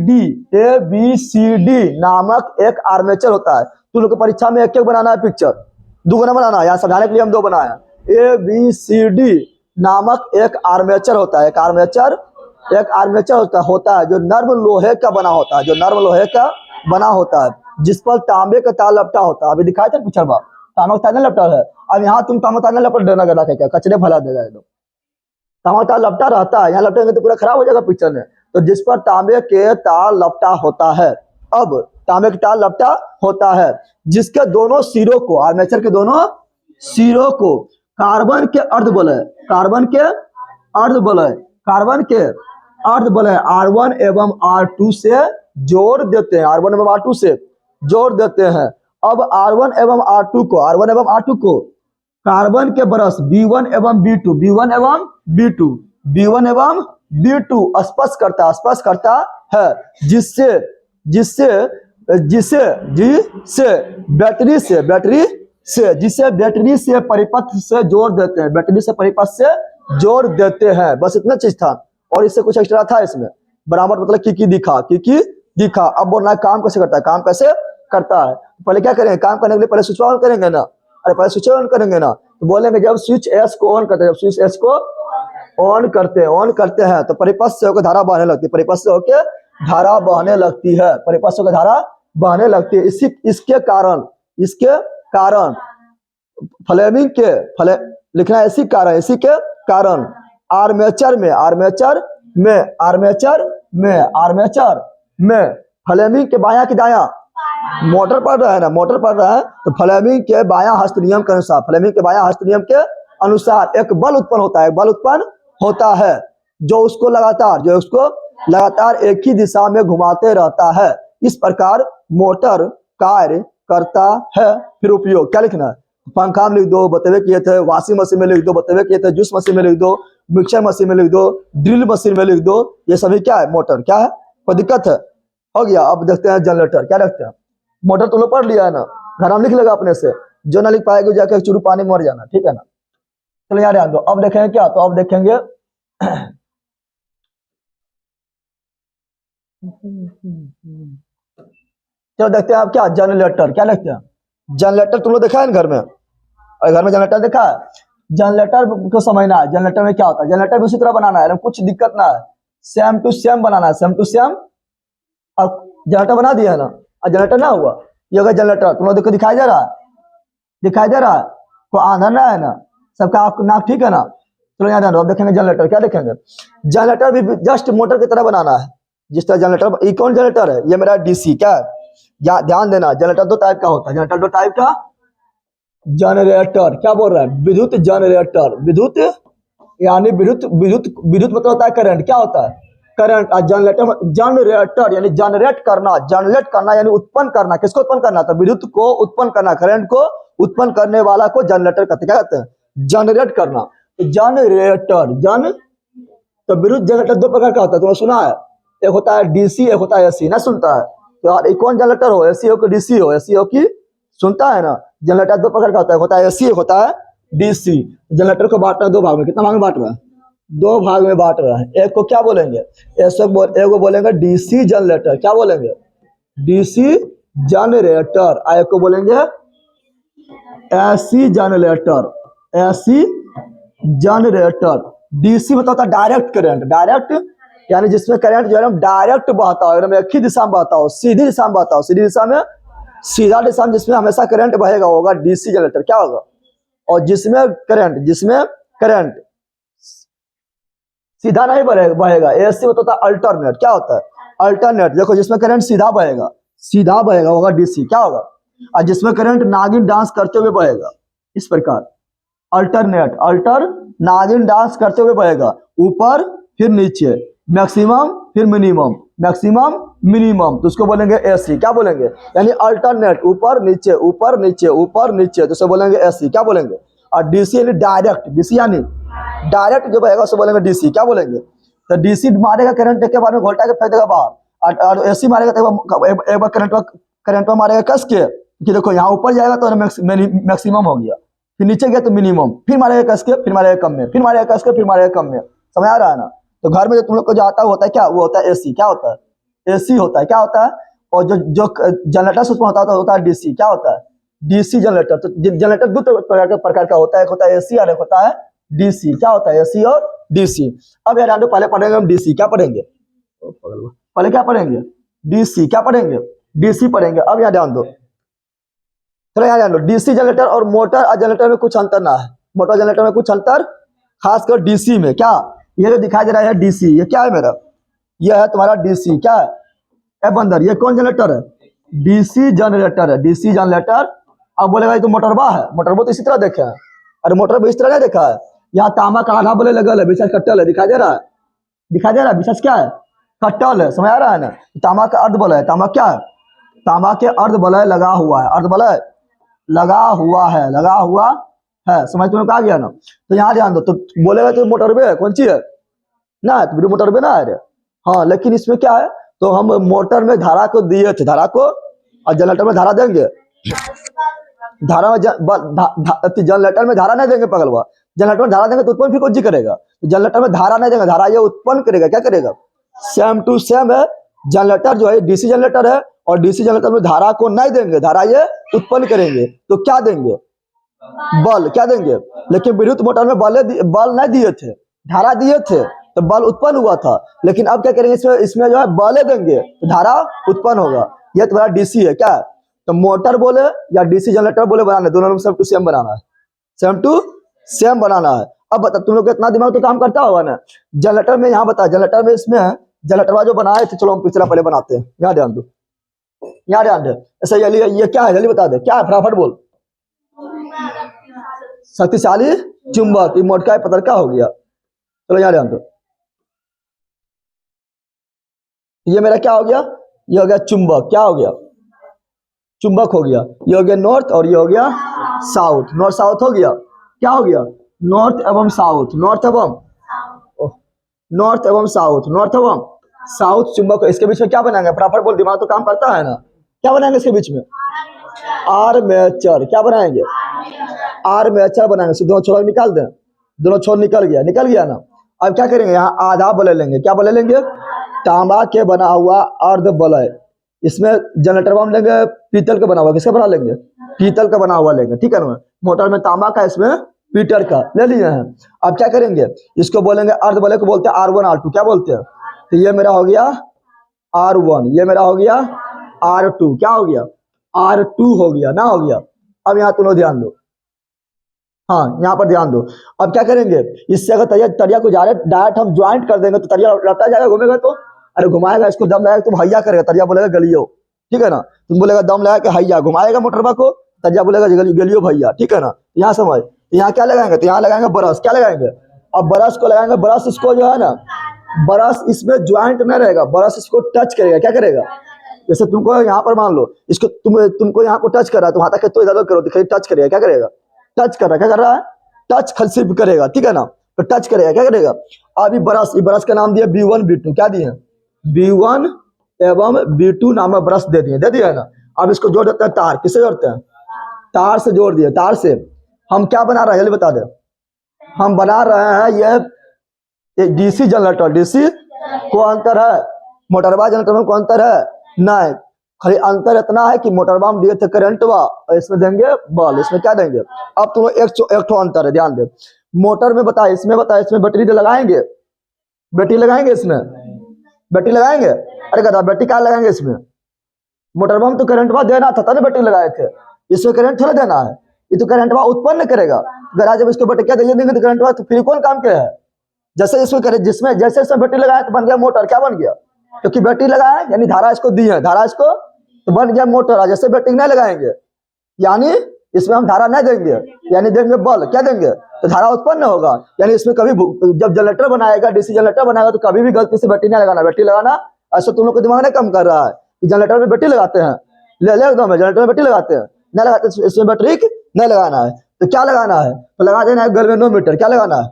डी नामक एक आर्मेचर होता है। तुम लोग को परीक्षा में एक बनाना है पिक्चर, दो ना बनाना है, यहाँ समझाने के लिए हम दो बनाया। ए बी सी डी नामक एक आर्मेचर होता है, होता है जो नर्म लोहे का बना होता है, जिस पर तांबे का तार लपटा होता है। अभी दिखाया था पिक्चर में, तांबे का तार नहीं लपटा है। अब यहाँ तुम तांबे का तार नहीं लपट देना, गदा क्या कचरे फैला देगा एकदम। तांबे का तार लपटा रहता है, यहाँ लपटेंगे तो पूरा खराब हो जाएगा पिक्चर में। तो जिस पर तांबे के तार लपटा होता है, अब तांबे के तार लपटा होता है, जिसके दोनों सिरों को, आर्मेचर के दोनों सिरों को कार्बन के अर्धबलय R1 एवं R2 से जोड़ देते हैं, अब R1 एवं R2 को कार्बन के ब्रश B1 एवं B2 स्पर्श करता है, जिससे बैटरी से परिपथ से जोड़ देते हैं। बस इतना चीज था, और इससे कुछ एक्स्ट्रा था इसमें। बराबर मतलब की दिखा। अब बोलना काम कैसे करता है। पहले क्या करेंगे, काम करने के लिए पहले स्विच ऑन करेंगे ना, तो बोलेंगे जब स्विच एस को ऑन करते हैं तो परिपथ से होकर धारा बहने लगती है, इसके कारण फ्लेमिंग के लिखना है, इसी के कारण आर्मेचर में फ्लेमिंग के बायां की दायां मोटर पड़ रहा है, तो फ्लेमिंग के बायां हस्त नियम के अनुसार एक बल उत्पन्न होता है, जो उसको लगातार एक ही दिशा में घुमाते रहता है। इस प्रकार मोटर कार्य करता है। फिर उपयोग क्या लिखना है, पंखा में लिख दो, बतवे किए थे, वॉशिंग मशीन में लिख दो, बतवे किए थे, जूस मशीन में लिख दो, मिक्सर मशीन में लिख दो, ड्रिल मशीन में लिख दो। ये सभी क्या है, मोटर। क्या है, कोई दिक्कत है, हो गया। अब देखते हैं जनरेटर। क्या देखते हैं, मोटर तुम लोग पढ़ लिया है ना, घर में लिख लेगा अपने से, जो ना लिख पाएगा जाके चुरू पानी में मर जाना, ठीक है ना। चलो यार ध्यान दो। अब देखेंगे क्या, तो अब देखेंगे चलो देखते हैं अब क्या, जनरेटर। क्या देखते हैं, जनरेटर तुम लोग देखा है ना घर में, और घर में जनरेटर देखा है। जनरेटर को समझना है, जनरेटर में क्या होता है। जनरेटर भी उसी तरह बनाना है, कुछ दिक्कत ना है, सेम टू सेम बनाना है, और जनरेटर बना दिया है ना, और जनरेटर ना हुआ, ये होगा जनरेटर। तुम लोग देखो दिखाई दे रहा है, कोई आंधर ना है ना, सबका आपको नाक ठीक है ना। चलो यहाँ अब देखेंगे जनरेटर। क्या देखेंगे, जनरेटर भी जस्ट मोटर की तरह बनाना है, जिस तरह जनरेटर। ये कौन जनरेटर है, ये मेरा डीसी। क्या है, ध्यान देना, जनरेटर दो टाइप का होता है, जनरेटर दो टाइप का। जनरेटर क्या बोल रहा है, विद्युत जनरेटर, विद्युत यानी विद्युत विद्युत विद्युत मतलब होता है करंट, क्या होता है करंट। और जनरेटर, जनरेटर यानी जनरेट करना यानी उत्पन्न करना, किसको उत्पन्न करना था, विद्युत को उत्पन्न करना, करंट को उत्पन्न करने वाला को जनरेटर कहते हैं, क्या कहते हैं जनरेट करना। जनरेटर तो विद्युत जनरेटर दो प्रकार का होता है, तुमने सुना है, एक होता है डीसी, एक होता है एसी, ना सुनता है तो यार कौन जनरेटर हो, एसी हो कि डीसी हो, एसी हो कि, सुनता है ना। जनरेटर दो प्रकार का होता है, एक होता है एसी, एक होता है डीसी। जनरेटर को बांटना है दो भाग में, कितना भाग में बांट रहा है, दो भाग में बांट रहा है। एक को क्या बोलेंगे, एक को बोलेंगे डीसी जनरेटर, क्या बोलेंगे डीसी जनरेटर, और एक को बोलेंगे AC generator, AC generator. DC मतलब होता है डायरेक्ट करंट, डायरेक्ट यानी जिसमें करंट जो है डायरेक्ट बहता हो, एकदम एक ही दिशा में बहता हो, सीधी दिशा में बहता हो, सीधी दिशा में, सीधा दिशा में जिसमें हमेशा करंट बहेगा होगा डीसी जनरेटर, क्या होगा। और जिसमें करंट सीधा नहीं बहेगा, एसी मतलब होता है अल्टरनेट, क्या होता है अल्टरनेट। देखो जिसमें करंट सीधा बहेगा होगा डीसी, क्या होगा। और जिसमें करंट नागिन डांस करते हुए बहेगा, इस प्रकार अल्टर नागिन डांस करते हुए बहेगा, ऊपर फिर नीचे, मैक्सिमम फिर मिनिमम, तो उसको बोलेंगे एसी, क्या बोलेंगे यानी अल्टरनेट, ऊपर नीचे ऊपर नीचे ऊपर नीचे, तो उसको बोलेंगे एसी, क्या बोलेंगे। और डीसी यानी डायरेक्ट, डीसी यानी डायरेक्ट जो बहेगा उसको बोलेंगे डीसी, क्या बोलेंगे। तो डीसी मारेगा करंट के बाद में घोल्टा के फेंक देगा बाहर, और एसी मारेगा तो एक बार करंट मारेगा कस के, कि देखो यहाँ ऊपर जाएगा तो मैक्सिमम हो गया, फिर नीचे गया तो मिनिमम, फिर मारेगा कस के, फिर मारेगा कम में, फिर मारेगा कस के, फिर मारेगा कम में, समझ आ रहा है ना। तो घर में जो तुम लोग को जो आता होता है क्या, वो होता है एसी, क्या होता है एसी होता है, क्या होता है। और जो जनरेटर से होता है डीसी, क्या होता है डीसी जनरेटर। तो जनरेटर दो प्रकार का होता है, एक होता है एसी और एक होता है डीसी, क्या होता है एसी और डीसी। अब यार पहले पढ़ेंगे हम डीसी, क्या पढ़ेंगे पहले क्या पढ़ेंगे डीसी, क्या पढ़ेंगे डीसी पढ़ेंगे। अब यहाँ ध्यान दो, चलो यहाँ ध्यान दो, डीसी जनरेटर और मोटर और जनरेटर में कुछ अंतर ना है, मोटर जनरेटर में कुछ अंतर, खासकर डीसी में। क्या ये जो दिखाई दे रहा है डीसी, ये क्या है मेरा, ये है तुम्हारा डीसी, क्या है ए बंदर, ये कौन जनरेटर है डीसी जनरेटर है, डीसी जनरेटर। अब बोलेगा ये तो मोटरबा है, मोटरबा तो इसी तरह देखा है, अरे मोटर इस तरह नहीं देखा है, यहाँ तांबा का आधा बोले लगल है, विशेष कट्टल है, दिखाई दे रहा है, विशेष क्या है कट्टल है, समझ आ रहा है ना। तांबा का अर्ध बोला है, तांबा क्या है, तांबा के अर्ध बोला लगा हुआ है, अर्ध बोला लगा हुआ है, समझ तुम्हें कहा गया ना। तो यहाँ ध्यान दो, तो बोलेगा तो मोटरबे है, कौन सी है ना, तो मोटरबे ना है रे, हाँ। लेकिन इसमें क्या है, तो हम मोटर में धारा को दिए थे, धारा को, और जनरेटर में धारा देंगे, धारा में जनरेटर में धारा नहीं देंगे पगलवा, जनरेटर में धारा देंगे तो उत्पन्न फिर कौन सी करेगा, तो जनरेटर में धारा नहीं देंगे, धारा ये उत्पन्न करेगा, क्या करेगा सेम टू सेम है। जनरेटर जो है डीसी जनरेटर है, और डीसी जनरेटर में धारा को नहीं देंगे, धारा ये उत्पन्न करेंगे, तो क्या देंगे बल, क्या देंगे। लेकिन विद्युत मोटर में बल नहीं दिए थे, धारा दिए थे, तो बल उत्पन्न हुआ था। लेकिन अब क्या करेंगे, इसमें जो है बल देंगे तो धारा उत्पन्न होगा। ये तुम्हारा डीसी है, क्या है, तो मोटर बोले या डीसी जनरेटर बोले बनाना है, दोनों में सेम टू सेम बनाना है, सेम टू सेम बनाना है। अब बता तुम लोग इतना दिमाग तो काम करता होगा ना। जनरेटर में यहाँ बता, जनरेटर में इसमें जनरेटर जो बनाए थे, चलो हम पिछला पहले बनाते हैं, यहाँ ध्यान दो, यहाँ ध्यान दे। ऐसा ये क्या है जल्दी बता दे, क्या है फटाफट बोल। शक्तिशाली चुंबक, ये मोटका पत्थर का हो गया। चलो यहाँ ध्यान दो, ये मेरा क्या हो गया, ये हो गया चुंबक, क्या हो गया चुंबक हो गया। ये हो गया नॉर्थ और ये हो गया साउथ, नॉर्थ साउथ हो गया, क्या हो गया नॉर्थ एवं साउथ, नॉर्थ एवं साउथ चुंबक। इसके बीच में क्या बनाएंगे फटाफट बोल, दिमाग तो काम करता है ना। क्या बनाएंगे इसके बीच में आर्मेचर, क्या बनाएंगे आर्मेचर बनाएंगे। दोनों छोर निकाल दें, दोनों छोर निकल गया ना। अब क्या करेंगे, यहाँ आधा बलय लेंगे, क्या बलय लेंगे तांबा के बना हुआ अर्ध बलय। इसमें जनरेटर हम लेंगे पीतल का बना हुआ, किसका बना लेंगे पीतल का बना हुआ लेंगे, ठीक है ना। मोटर में तांबा का, इसमें पीतल का ले लिए हैं। अब क्या करेंगे, इसको बोलेंगे अर्ध बलय को बोलते हैं R1 R2, क्या बोलते हैं। तो ये मेरा हो गया R1, ये मेरा हो गया R2, क्या हो गया R2 हो गया ना, हो गया। अब यहाँ तुम लोग ध्यान दो, हाँ यहाँ पर ध्यान दो। अब क्या करेंगे, इससे अगर तरिया को डायरेक्ट हम ज्वाइंट कर देंगे तो तरिया लपटा जाएगा, घूमेगा तो, अरे घुमाएगा इसको दम लगाएगा तो भैया करेगा, तरिया बोलेगा गलियो, ठीक है ना। तुम बोलेगा दम लगा के हैया घुमाएगा मोटरबा को, तज्जा बोलेगा गेलियो भैया, ठीक है ना। यहाँ समझ, यहाँ क्या लगाएंगे, तो यहाँ लगाएंगे ब्रश, क्या लगाएंगे, अब ब्रश को लगाएंगे, ब्रश इसको जो है ना, ब्रश इसमें ज्वाइंट में रहेगा, ब्रश इसको टच करेगा, क्या करेगा, जैसे तुमको यहाँ पर मान लो इसको तुमको यहाँ को टच कर रहा है, तो वहां तक तो इधर करो, तो खाली टच करेगा, क्या करेगा, टच कर रहा है, क्या कर रहा है, टच खाली सिर्फ करेगा, ठीक है ना, तो टच करेगा, क्या करेगा। अभी ब्रश का नाम दिया B1 B2, क्या दिए, B1 एवं B2 नामक ब्रश दे दिए ना। अब इसको जोड़ देते हैं तार, किससे जोड़ते हैं, तार से जोड़ दिए। तार से हम क्या बना रहे हैं, जल्दी बता दे, हम बना रहे हैं ये डीसी जनरेटर। डीसी को अंतर है, मोटरबा जनरेटर में को अंतर है नहीं, खाली अंतर इतना है कि मोटरबा में दिए थे करंट वा, और इसमें देंगे बल, इसमें क्या देंगे। अब तुम एक ठो अंतर है, ध्यान दे, मोटर में बताए, इसमें बैटरी लगाएंगे, बैटरी लगाएंगे, इसमें बैटरी लगाएंगे, अरे कहता बैटरी क्या लगाएंगे इसमें, मोटरबा में तो करंट वा देना था, तब बैटरी लगाए थे, इसमें करंट थोड़ा देना है, ये तो करंट वा उत्पन्न करेगा। अगर जब इसको बैटरी क्या देंगे तो करंट वा, तो फिर कौन काम के है, जैसे इसमें करे, जिसमें जैसे इसमें बैटरी लगाया तो बन गया मोटर, क्या बन गया, क्योंकि बैटरी लगाया यानी धारा इसको दी है, धारा इसको तो बन गया मोटर। जैसे बैटरी नहीं लगाएंगे यानी इसमें हम धारा नहीं देंगे, यानी देंगे बल, क्या देंगे, तो धारा उत्पन्न होगा। यानी इसमें कभी जब जनरेटर बनाएगा, डीसी जनरेटर बनाएगा, तो कभी भी गलती से बैटरी नहीं लगाना। बैटरी लगाना ऐसा तुम लोग को दिमाग नहीं कम कर रहा है कि जनरेटर में बैटरी लगाते हैं, ले एकदम जनरेटर में बैटरी लगाते हैं, नहीं लगाते, इसमें बैटरी नहीं लगाना है। तो क्या लगाना है, तो लगा देना है गैल्वेनोमीटर। क्या लगाना है,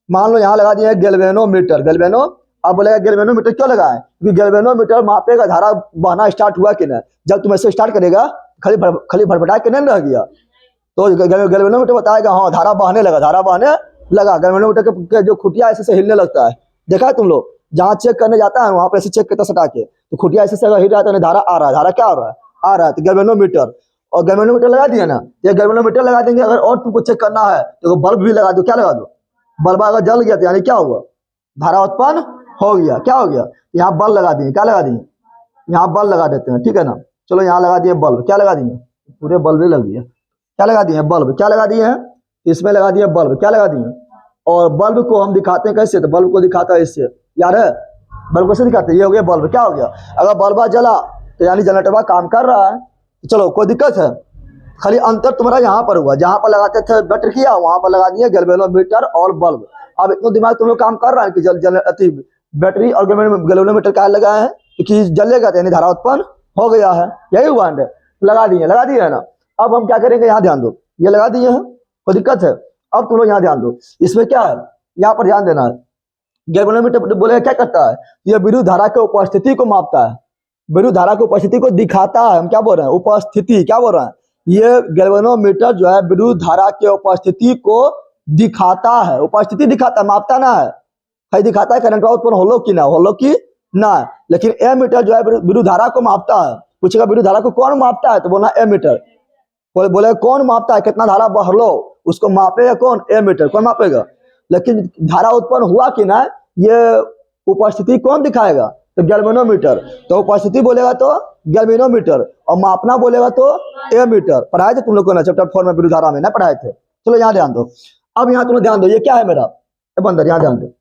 मान लो यहाँ लगा दिया गैल्वेनोमीटर, गैल्वेनो, अब बोलेगा गैल्वेनोमीटर क्यों लगाए, क्योंकि गैल्वेनोमीटर मापेगा धारा बहना स्टार्ट हुआ कि नहीं। जब तुम ऐसे स्टार्ट करेगा खाली भड़भड़ा के नहीं रह गया, तो गैल्वेनोमीटर बताएगा हाँ धारा बहने लगा, धारा बहने लगा। गैल्वेनोमीटर के जो खुटिया ऐसे हिलने लगता है, देखा है तुम लोग, जहाँ चेक करने जाता है वहां पर ऐसे चेक करता सटा के, तो खुटिया ऐसे हिल रहा है, तो धारा आ रहा है, धारा क्या हो रहा है, आ रहा है, तो गैल्वेनोमीटर। और गैल्वेनोमीटर लगा दिया ना, ये गैल्वेनोमीटर लगा देंगे। अगर और तुमको चेक करना है तो बल्ब भी लगा दो, क्या लगा दो, बल्ब अगर जल गया तो यानी क्या हुआ, धारा उत्पन्न हो गया, क्या हो गया। यहाँ बल्ब लगा दिए, क्या लगा दिए, यहाँ बल्ब लगा देते हैं, ठीक है ना। चलो यहाँ लगा दिए बल्ब, क्या लगा दिए, पूरे बल्ब लग गया, क्या लगा दिए बल्ब, क्या लगा दिए हैं, इसमें लगा दिए बल्ब, क्या लगा दिए। और बल्ब को हम दिखाते हैं कैसे, तो बल्ब को दिखाता है इससे, यार है बल्ब कैसे दिखाते हैं, ये हो गया बल्ब, क्या हो गया। अगर बल्बा जला तो यानी जनरेटर काम कर रहा है, चलो कोई दिक्कत है। खाली अंतर तुम्हारा यहाँ पर हुआ, जहाँ पर लगाते थे बैटरी किया, वहां पर लगा दिए गैल्वेनोमीटर और बल्ब। अब इतना दिमाग तुम लोग काम कर रहा है कि बैटरी और गैल्वेनोमीटर क्या लगा है, क्योंकि जलेगा तो यानी धारा उत्पन्न हो गया है, यही हुआ है। लगा दिए है ना। अब हम क्या करेंगे, यहाँ ध्यान दो, ये लगा दिए हैं, कोई दिक्कत है। अब तुम लोग यहाँ ध्यान दो, इसमें क्या है, यहाँ पर ध्यान देना है। गैल्वेनोमीटर बोले क्या करता है, ये विद्युत धारा के उपस्थिति को मापता है, विद्युत धारा की उपस्थिति को दिखाता है। हम क्या बोल रहे हैं, उपस्थिति, क्या बोल रहे हैं, ये गैल्वेनोमीटर जो है विद्युत धारा के उपस्थिति को दिखाता है, उपस्थिति दिखाता है, मापता ना है, है दिखाता है करंट उत्पन्न होलो कि ना, लेकिन एमीटर जो है विद्युत धारा को मापता है। पूछेगा विद्युत धारा को कौन मापता है, तो बोलना एमीटर। बोले कौन मापता है, कितना धारा बहलो, उसको मापेगा कौन, एमीटर, कौन मापेगा। लेकिन धारा उत्पन्न हुआ कि ना, ये उपस्थिति कौन दिखाएगा, तो गैल्वेनोमीटर। तो उपस्थिति बोलेगा तो गैल्वेनोमीटर, और मापना बोलेगा तो एमीटर। पढ़ाए थे तुम लोग को ना चैप्टर 4 में विद्युत धारा में, ना पढ़ाए थे। चलो यहाँ ध्यान दो, अब यहाँ तुम लोग ध्यान दो, ये क्या है मेरा बंदर, यहाँ ध्यान दो,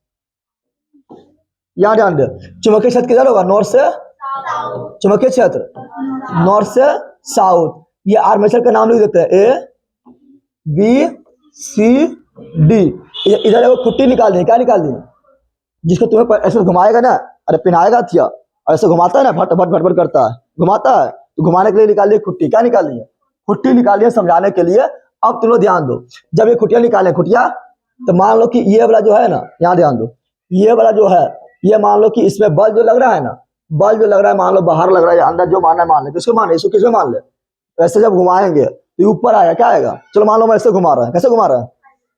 यहाँ ध्यान दो। चुंबकीय क्षेत्र किधर होगा, नॉर्थ से, चुंबकीय क्षेत्र नॉर्थ से साउथ। ये आर्मेचर का नाम लिख देते हैं, ABCD। इधर एक खुट्टी निकाल दी, क्या निकाल दी, जिसको तुम्हें ऐसे घुमाएगा ना, अरे पिनाएगा थिया, और ऐसे घुमाता है ना, भट भट भट भट करता है, घुमाता है, तो घुमाने के लिए निकाल दी खुट्टी। क्या निकाल दी, खुट्टी निकालिए समझाने के लिए। अब तुम लोग ध्यान दो, जब ये खुटिया निकाले, खुटिया, तो मान लो कि ये वाला जो है ना, यहाँ ध्यान दो, ये वाला जो है, ये मान लो कि इसमें बल्ब जो लग रहा है ना, बल्ब जो लग रहा है, मान लो बाहर लग रहा है, अंदर जो मानना है मान ले, किसको माने, इसको किसको मान ले। ऐसे जब घुमाएंगे तो ऊपर आएगा, क्या आएगा, चलो मान लो मैं ऐसे घुमा रहा है, कैसे घुमा रहा है,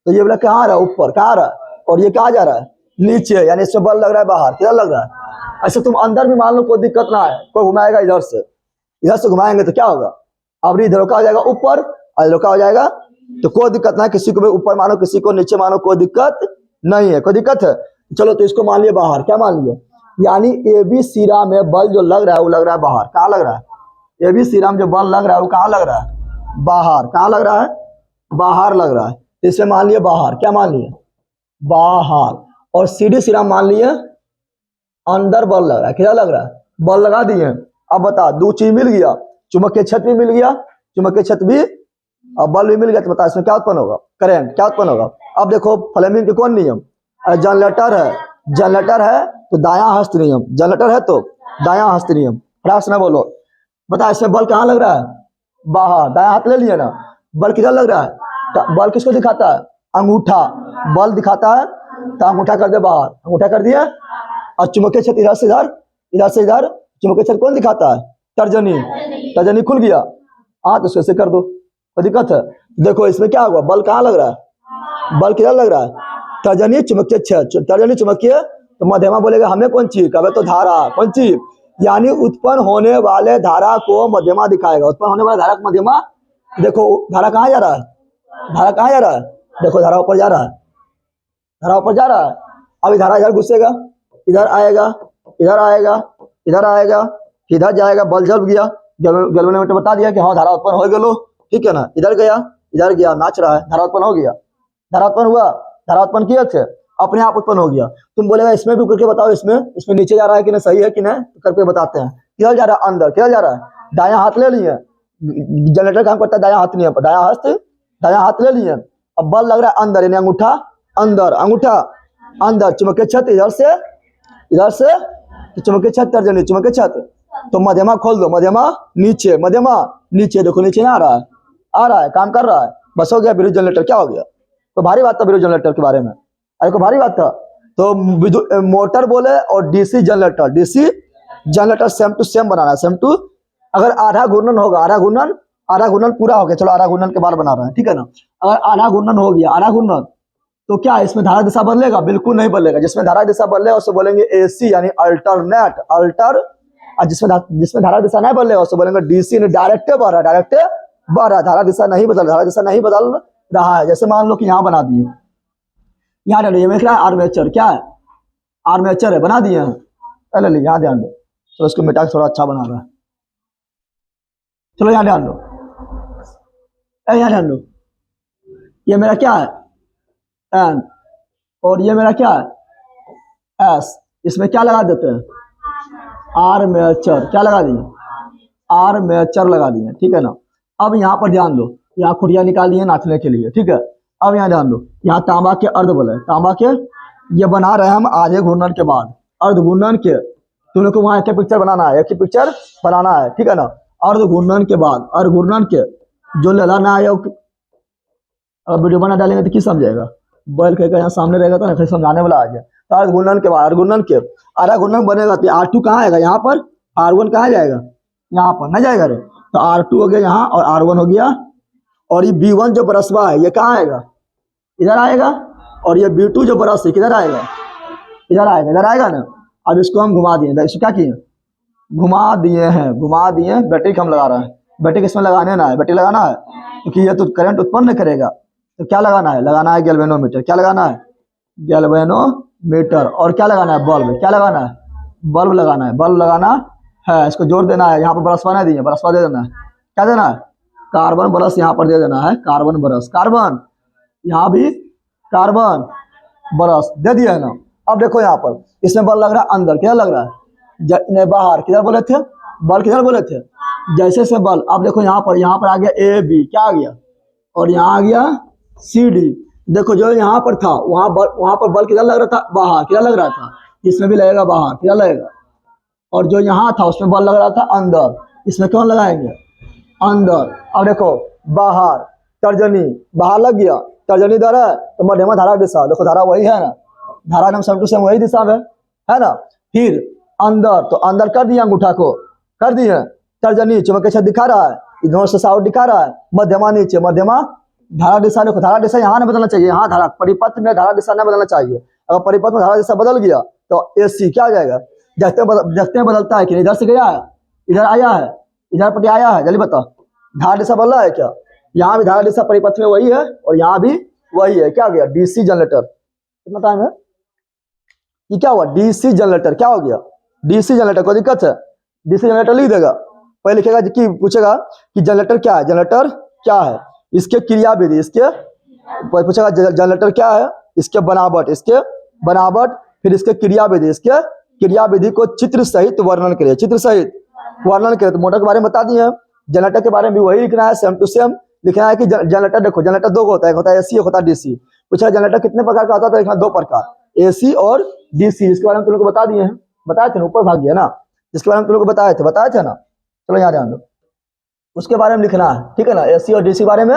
तो ये वाला कहाँ आ रहा है, ऊपर, कहाँ आ रहा है, और ये कहाँ जा रहा है, नीचे, यानी इसमें बल्ब लग रहा है बाहर, किधर लग रहा है। ऐसे तुम अंदर भी मान लो, कोई दिक्कत ना है, कोई घुमाएगा इधर से घुमाएंगे तो क्या होगा, अब इधर का हो जाएगा ऊपर, और इधर का हो जाएगा, तो कोई दिक्कत ना है, किसी को भी ऊपर मानो, किसी को नीचे मानो, कोई दिक्कत नहीं है, कोई दिक्कत है। चलो तो इसको मान लिया बाहर, क्या मान लिया, यानी AB सिरा में बल्ब जो लग रहा है वो लग रहा है बाहर, कहाँ लग रहा है, AB सिरा में जो बल्ब लग रहा है वो कहाँ लग रहा है, बाहर, कहाँ लग रहा है, बाहर लग रहा है। इसमें मान लिया बाहर, क्या मान लिया, बाहर। और CD सिरा मान लिया अंदर बल्ब लग रहा है, क्या लग रहा है, बल्ब लगा दिए। अब बता, दो चीज मिल गया, चुंबकीय क्षेत्र भी मिल गया, चुंबकीय क्षेत्र भी और बल भी मिल गया, तो बता इसमें क्या उत्पन्न होगा, करंट क्या उत्पन्न होगा। अब देखो फ्लेमिंग के कौन नियम, जनरेटर है, जनरेटर है तो दायां हस्त नियम, जनरेटर है तो दायां हस्त नियम, प्रश्न बोलो। बता इसमें बल कहाँ लग रहा है, बाहर, दायां हाथ ले लिया ना, बल किधर लग रहा है, तो बल किसको दिखाता है, अंगूठा, बल दिखाता है तो अंगूठा कर दे बाहर, अंगूठा कर दिया। और चुंबकीय क्षेत्र इधर से इधर, इधर से इधर, चुंबकीय क्षेत्र कौन दिखाता है, तर्जनी, तर्जनी खुल गया, हाँ तो उसको कर दो, कोई दिक्कत है। देखो इसमें क्या हुआ, बल कहाँ लग रहा है, बल किधर लग रहा है, तर्जनी चुंबकीय क्षेत्र, तर्जनी चुंबकीय, तो मध्यमा बोलेगा हमें कौन चीज, कहे तो धारा, कौन चीज, यानी उत्पन्न होने वाले धारा को मध्यमा दिखाएगा, उत्पन्न होने वाला धारा को मध्यमा। देखो धारा कहाँ जा रहा है, धारा कहाँ जा रहा है, देखो धारा ऊपर जा रहा है, धारा ऊपर जा रहा है। अभी धारा इधर घुसेगा, इधर आएगा, इधर आएगा, इधर आएगा, इधर जाएगा, बल जल गया, गैल्वेनोमीटर बता दिया कि हाँ धारा उत्पन्न हो गया, ठीक है ना, इधर गया, इधर गया, नाच रहा है, धारा उत्पन्न हो गया, धारा उत्पन्न हुआ, धारा उत्पन्न किए थे, अपने आप उत्पन्न हो गया। तुम बोलेगा इसमें भी करके बताओ, इसमें नीचे जा रहा है कि नहीं, सही है कि नहीं, तो करके बताते हैं। किधर जा रहा है, अंदर, किधर जा रहा है, दायां हाथ ले लिए, जनरेटर काम करता है दायां हाथ, नहीं दायां हस्त, दायां हाथ ले लिए। अब बल लग रहा है अंदर, यानी अंगूठा अंदर, अंगूठा अंदर, चुंबकीय क्षेत्र इधर से, इधर से, तो चुंबकीय क्षेत्र तर्जनी, चुंबकीय क्षेत्र, तो मध्यमा खोल दो, मध्यमा नीचे, मध्यमा नीचे, देखो नीचे ना आ रहा है, आ रहा है, काम कर रहा है, बस हो गया विद्युत जनरेटर। क्या हो गया, तो भारी बात था विद्युत जनरेटर के बारे में, अरे को भारी बात था। तो मोटर बोले और DC generator, DC generator same to same बनाना, सेम टू, अगर आधा घूर्णन होगा, आधा घूर्णन, आधा घूर्णन पूरा हो गया, चलो आधा घूर्णन के बाद बना रहे हैं, ठीक है ना। अगर आधा घूर्णन हो गया, आधा घूर्णन, तो क्या इसमें धारा दिशा बदलेगा, बिल्कुल नहीं बदलेगा। जिसमें धारा दिशा बदलेगा उसको बोलेंगे एसी, यानी अल्टरनेट, अल्टर, और जिसमें धारा दिशा नहीं बदलेगा उसको बोलेंगे डीसी, यानी डायरेक्ट बढ़ रहा है, डायरेक्ट बढ़ रहा है, धारा दिशा नहीं बदल, धारा दिशा नहीं बदल रहा है। जैसे मान लो कि यहाँ बना दिए, यहाँ डालिए, मैं क्या है आर्मेचर, क्या है आर्मेचर है, बना दिए हैं, पहले यहाँ ध्यान दो, तो उसको मिटा के थोड़ा अच्छा बना रहा है, चलो यहाँ ध्यान दो, यहाँ ध्यान दो, ये मेरा क्या है एन, और ये मेरा क्या है एस, इसमें क्या लगा देते हैं आर्मेचर, क्या लगा दिए आर्मेचर लगा दिए, ठीक है ना। अब यहाँ पर ध्यान दो, यहाँ खुटिया निकाल दिए नाचने के लिए, ठीक है। अब यहाँ ध्यान दो, यहाँ तांबा के अर्ध बल है, तांबा के, ये बना रहे हम आधे घूर्णन के बाद, अर्ध घूर्णन के, तुम लोग को वहाँ एक पिक्चर बनाना है, एक ही पिक्चर बनाना है, ठीक है ना। अर्ध घूर्णन के बाद, अर्ध घूर्णन के जो ललाना है, अब वीडियो बना डालेंगे तो किस समझेगा, बल कहेगा यहाँ सामने रहेगा तो फिर समझाने वाला आ जाए। तो अर्ध घूर्णन के बाद, अर्ध घूर्णन के आधा घूर्णन बनेगा तो R2 कहाँ आएगा, यहाँ पर, R1 कहाँ जाएगा, यहाँ पर नहीं जाएगा रे, तो R2 हो गया यहाँ और R1 हो गया, और ये B1 जो बरसवा है ये कहाँ आएगा, इधर आएगा, और ये B2 जो बरस है किधर आएगा, इधर आएगा, इधर आएगा ना। अब इसको हम घुमा दिए, इसको क्या किए, घुमा दिए हैं, घुमा दिए, बैटरी हम लगा रहे हैं, बैटरी इसमें लगाने ना है, बैटरी लगाना है क्योंकि ये तो करंट उत्पन्न करेगा, तो क्या लगाना है, लगाना है गैल्वेनोमीटर, क्या लगाना है गैल्वेनोमीटर, और क्या लगाना है बल्ब, क्या लगाना है बल्ब लगाना है, बल्ब लगाना है, इसको जोड़ देना है, यहाँ पर ब्रशवा नहीं दिए, ब्रशवा दे देना है, क्या देना है कार्बन ब्रश यहाँ पर दे देना है, कार्बन ब्रश, कार्बन यहाँ भी कार्बन ब्रश दे दिया है ना। अब देखो यहाँ पर इसमें बल लग रहा है अंदर, किधर लग रहा है बाहर, किधर बोले थे बल, किधर बोले थे जैसे से बल। अब देखो यहाँ पर आ गया ए बी, क्या आ गया, और यहाँ आ गया सी डी। देखो जो यहाँ पर था वहाँ पर बल किधर लग रहा था, बाहर, किधर लग रहा था, इसमें भी लगेगा बाहर, किधर लगेगा, और जो यहाँ था उसमें बल लग रहा था अंदर, इसमें कौन लगाएंगे अंदर। अब देखो बाहर, तर्जनी बाहर लग गया, तर्जनी इधर है तो मध्यमा धारा दिशा, देखो धारा वही है ना, धारा नम सेम टू सेम वही दिशा में है ना। फिर अंदर, तो अंदर कर दिया, अंगूठा को कर दिए, तर्जनी चुंबकीय क्षेत्र दिखा रहा है, इधर से साउथ दिखा रहा है, मध्यमा नीचे, मध्यमा धारा दिशा, देखो धारा दिशा यहाँ नहीं बदलना चाहिए, यहाँ धारा परिपथ में धारा दिशा नहीं बदलना चाहिए, अगर परिपथ में धारा दिशा बदल गया तो एसी क्या आ जाएगा, देखते हैं बदलता है कि इधर से गया है, इधर आया है, इधर पर आया है, जल्दी बताओ धारा दिशा बदला है क्या, यहाँ भी धारा दिशा परिपथ में वही है और यहाँ भी वही है, क्या हो गया डीसी जनरेटर। कितना टाइम है, ये क्या हुआ डीसी जनरेटर, क्या हो गया डीसी जनरेटर, कोई दिक्कत है, डीसी जनरेटर लिख देगा, पहले लिखेगा कि पूछेगा कि जनरेटर क्या है, जनरेटर क्या है, इसके क्रिया विधि, इसके पूछेगा जनरेटर क्या है, इसके बनावट, इसके बनावट, फिर इसके क्रिया विधि, इसके क्रिया विधि को चित्र सहित वर्णन करिए, चित्र सहित वर्णन करें। तो मोटर के बारे में बता दिए। जनरेटर के बारे में भी वही लिखना है, सेम टू सेम लिखना है कि जनरेटर देखो, जनरेटर दो होता है, एक होता है एसी, एक होता है डीसी। पूछा जनरेटर कितने प्रकार का होता है, तो लिखना दो प्रकार, एसी और डीसी। इसके बारे में तुम लोग को बता दिए हैं, बताए थे ना, ऊपर भाग गया ना, इसके बारे में तुम लोग को बताए थे ना। चलो यहाँ ध्यान दो, उसके बारे में लिखना है, ठीक है ना, एसी और डीसी बारे में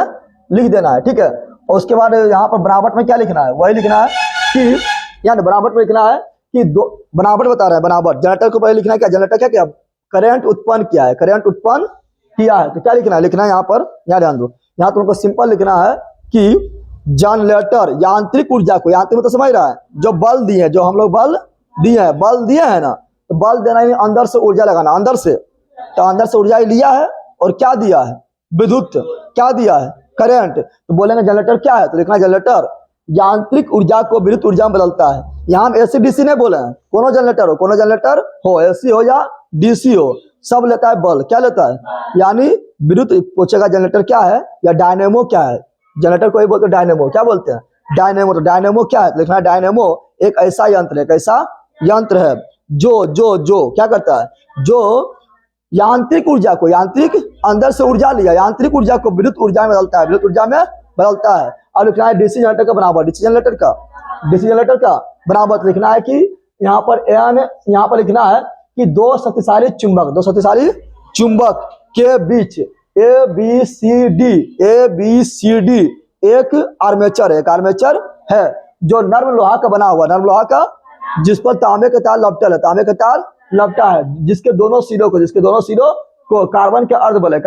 लिख देना है, ठीक है। और उसके बाद यहाँ पर बनावट में क्या लिखना है, वही लिखना है कि यानी बनावट में लिखना है कि दो बनावट बता रहा है, बनावट। जनरेटर को पहले लिखना है क्या, जनरेटर क्या क्या करंट उत्पन्न किया है, करंट उत्पन्न किया है। तो क्या लिखना है, लिखना है यहाँ पर, यहाँ ध्यान दो, यहाँ तुमको सिंपल लिखना है कि जनरेटर यांत्रिक ऊर्जा को, यांत्रिक तो समझ रहा है, जो बल दिए हैं, जो हम लोग बल दिए हैं, बल दिए हैं ना, तो बल देना ही अंदर से ऊर्जा लगाना, अंदर से, तो अंदर से ऊर्जा लिया है और क्या दिया है, विद्युत, क्या दिया है, करंट। तो बोलेंगे जनरेटर क्या है, तो लिखना जनरेटर यांत्रिक ऊर्जा को विद्युत ऊर्जा में बदलता है। यहाँ हम एसी डीसी नहीं बोले हैं, कोनो जनरेटर हो, एसी हो या डीसी हो, सब लेता है बल, क्या लेता है, यानी विद्युत। पूछेगा जनरेटर क्या है या डायनेमो क्या है, जनरेटर को ही बोलते हैं डायनेमो, क्या बोलते हैं, डायनेमो। तो डायनेमो क्या है, तो लिखना है डायनेमो एक ऐसा यंत्र है, एक ऐसा यंत्र है जो क्या करता है, जो यांत्रिक ऊर्जा को, यांत्रिक अंदर से ऊर्जा लिया, यांत्रिक ऊर्जा को विद्युत ऊर्जा में बदलता है, विद्युत ऊर्जा में बदलता है। अब लिखना है डीसी जनरेटर का बराबर, डीसी जनरेटर का बराबर लिखना है कि यहाँ पर एन, यहाँ पर लिखना है कि दो शक्तिशाली चुंबक के बीच ए बी सी डी एक आर्मेचर है जो नर्म लोहा का बना हुआ, नर्म लोहा का, जिस पर तांबे का तार लपटा है, जिसके दोनों सिरों को कार्बन के अर्धबल है,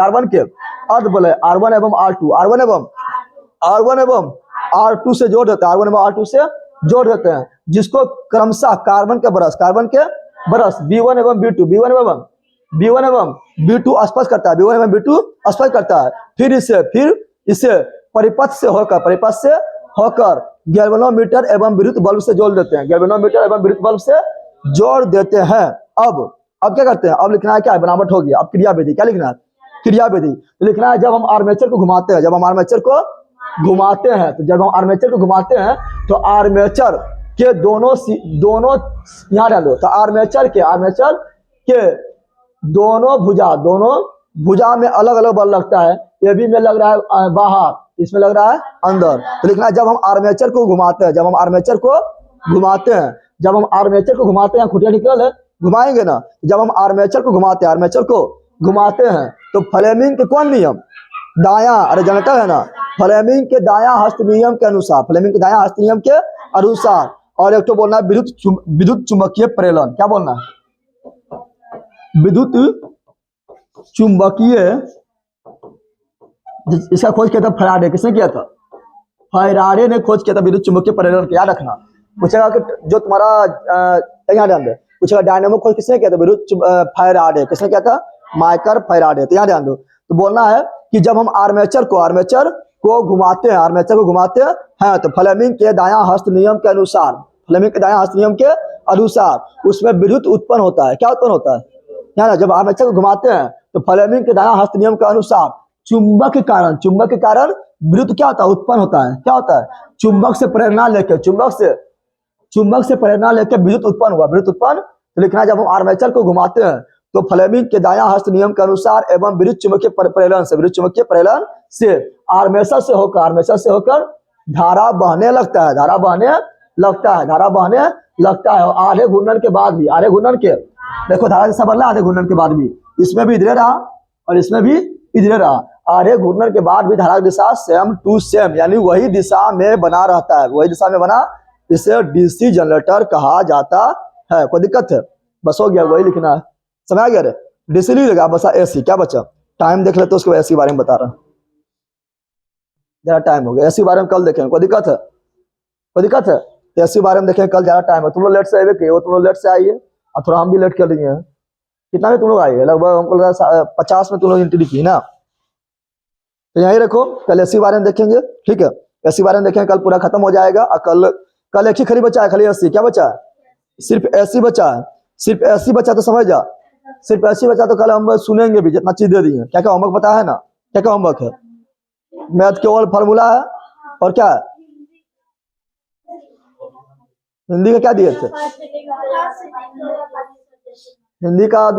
R1 एवं R2 से जोड़ देते हैं, R1 एवं R2 से जोड़ देते हैं, जिसको क्रमशः कार्बन के बरस B1 एवं B2 स्पर्श करता है, फिर इसे परिपथ से होकर गैल्वेनोमीटर एवं विद्युत बल्ब से जोड़ देते हैं, अब क्या करते हैं, अब लिखना है क्या है, बनावट होगी। अब क्रियाविधि क्या लिखना है, क्रियाविधि तो लिखना है जब हम आर्मेचर को घुमाते हैं, तो आर्मेचर के दोनों यहाँ डालो, तो आर्मेचर के दोनों भुजा में अलग अलग बल लगता है, ये भी में लग रहा है बाहर, इसमें लग रहा है अंदर। तो लिखना है जब हम आर्मेचर को घुमाते हैं, खुटिया निकल है, घुमाएंगे ना, जब हम आर्मेचर को घुमाते हैं तो फ्लेमिंग के कौन नियम, दायां, अरे जनरेटर है ना, फ्लेमिंग के दायां हस्त नियम के अनुसार, और एक तो बोलना है विद्युत चुंबकीय प्रेरण, क्या बोलना है, विद्युत चुंबकीय, इसका खोज किया था फैराडे, किसने किया था, फैराडे ने खोज किया था विद्युत चुंबकीय प्रेरण। याद रखना, पूछेगा कि जो तुम्हारा यहाँ ध्यान दे, पूछेगा डायनेमो खोज किसने किया था, विद्युत फैराडे, किसने किया था, माइकल फैराडे। तो यहाँ ध्यान दो, तो बोलना है कि जब हम आर्मेचर को घुमाते हैं तो फ्लेमिंग के दायां हस्त नियम के अनुसार उसमें विद्युत उत्पन्न होता है, क्या उत्पन्न होता है, यहाँ जब आर्मेचर को घुमाते हैं तो फ्लेमिंग के दायां हस्त नियम के अनुसार चुंबक के कारण विद्युत क्या होता है, उत्पन्न होता है, क्या होता है, चुंबक से प्रेरणा लेकर विद्युत उत्पन्न। तो लिखना है जब हम आर्मेचर को घुमाते हैं तो फ्लेमिंग के दायां हस्त नियम के अनुसार एवं विद्युत चुंबकीय प्रेरण से आर्मेचर से होकर धारा बहने लगता है, और आधे घूर्णन के बाद भी, देखो धारा जैसा बदला, आधे घूर्णन के बाद भी इसमें भी इधरे रहा और इसमें भी इधरे रहा, आधे घूर्णन के बाद भी धारा की दिशा सेम टू सेम, यानी वही दिशा में बना रहता है, इसे डीसी जनरेटर कहा जाता है। कोई दिक्कत है, बस हो गया, वही लिखना है, समझ आ गया रे, डीसी लिख लेगा, बस एसी क्या बचा, टाइम देख लेते, उसके एसी बारे में बता रहा, ज्यादा टाइम हो गया, एसी बारे में कल देखेंगे, कोई दिक्कत है, एसी बारे में देखेंगे कल, ज्यादा टाइम है, तुम लोग लेट से आइए, तुम लोग लेट से आइए और थोड़ा हम भी लेट कर दिए हैं, कितना भी तुम लोग आइए, लगभग हमको लगा 50 में तुम लोग एंट्री की ना, तो यही रखो, कल एसी बारे में देखेंगे, ठीक है, एसी बारे में देखेंगे, कल पूरा खत्म हो जाएगा। और कल एक ही खाली बचा है, खाली एसी, क्या बचा है, सिर्फ एसी बचा, तो समझ जा, सिर्फ एसी बचा, तो कल हम सुनेंगे भी, जितना चीज दे दिए, क्या होमवर्क पता है ना, क्या होमवर्क है, मैथ केवल फार्मूला है, और क्या है, हिंदी का क्या दिए थे, हिंदी का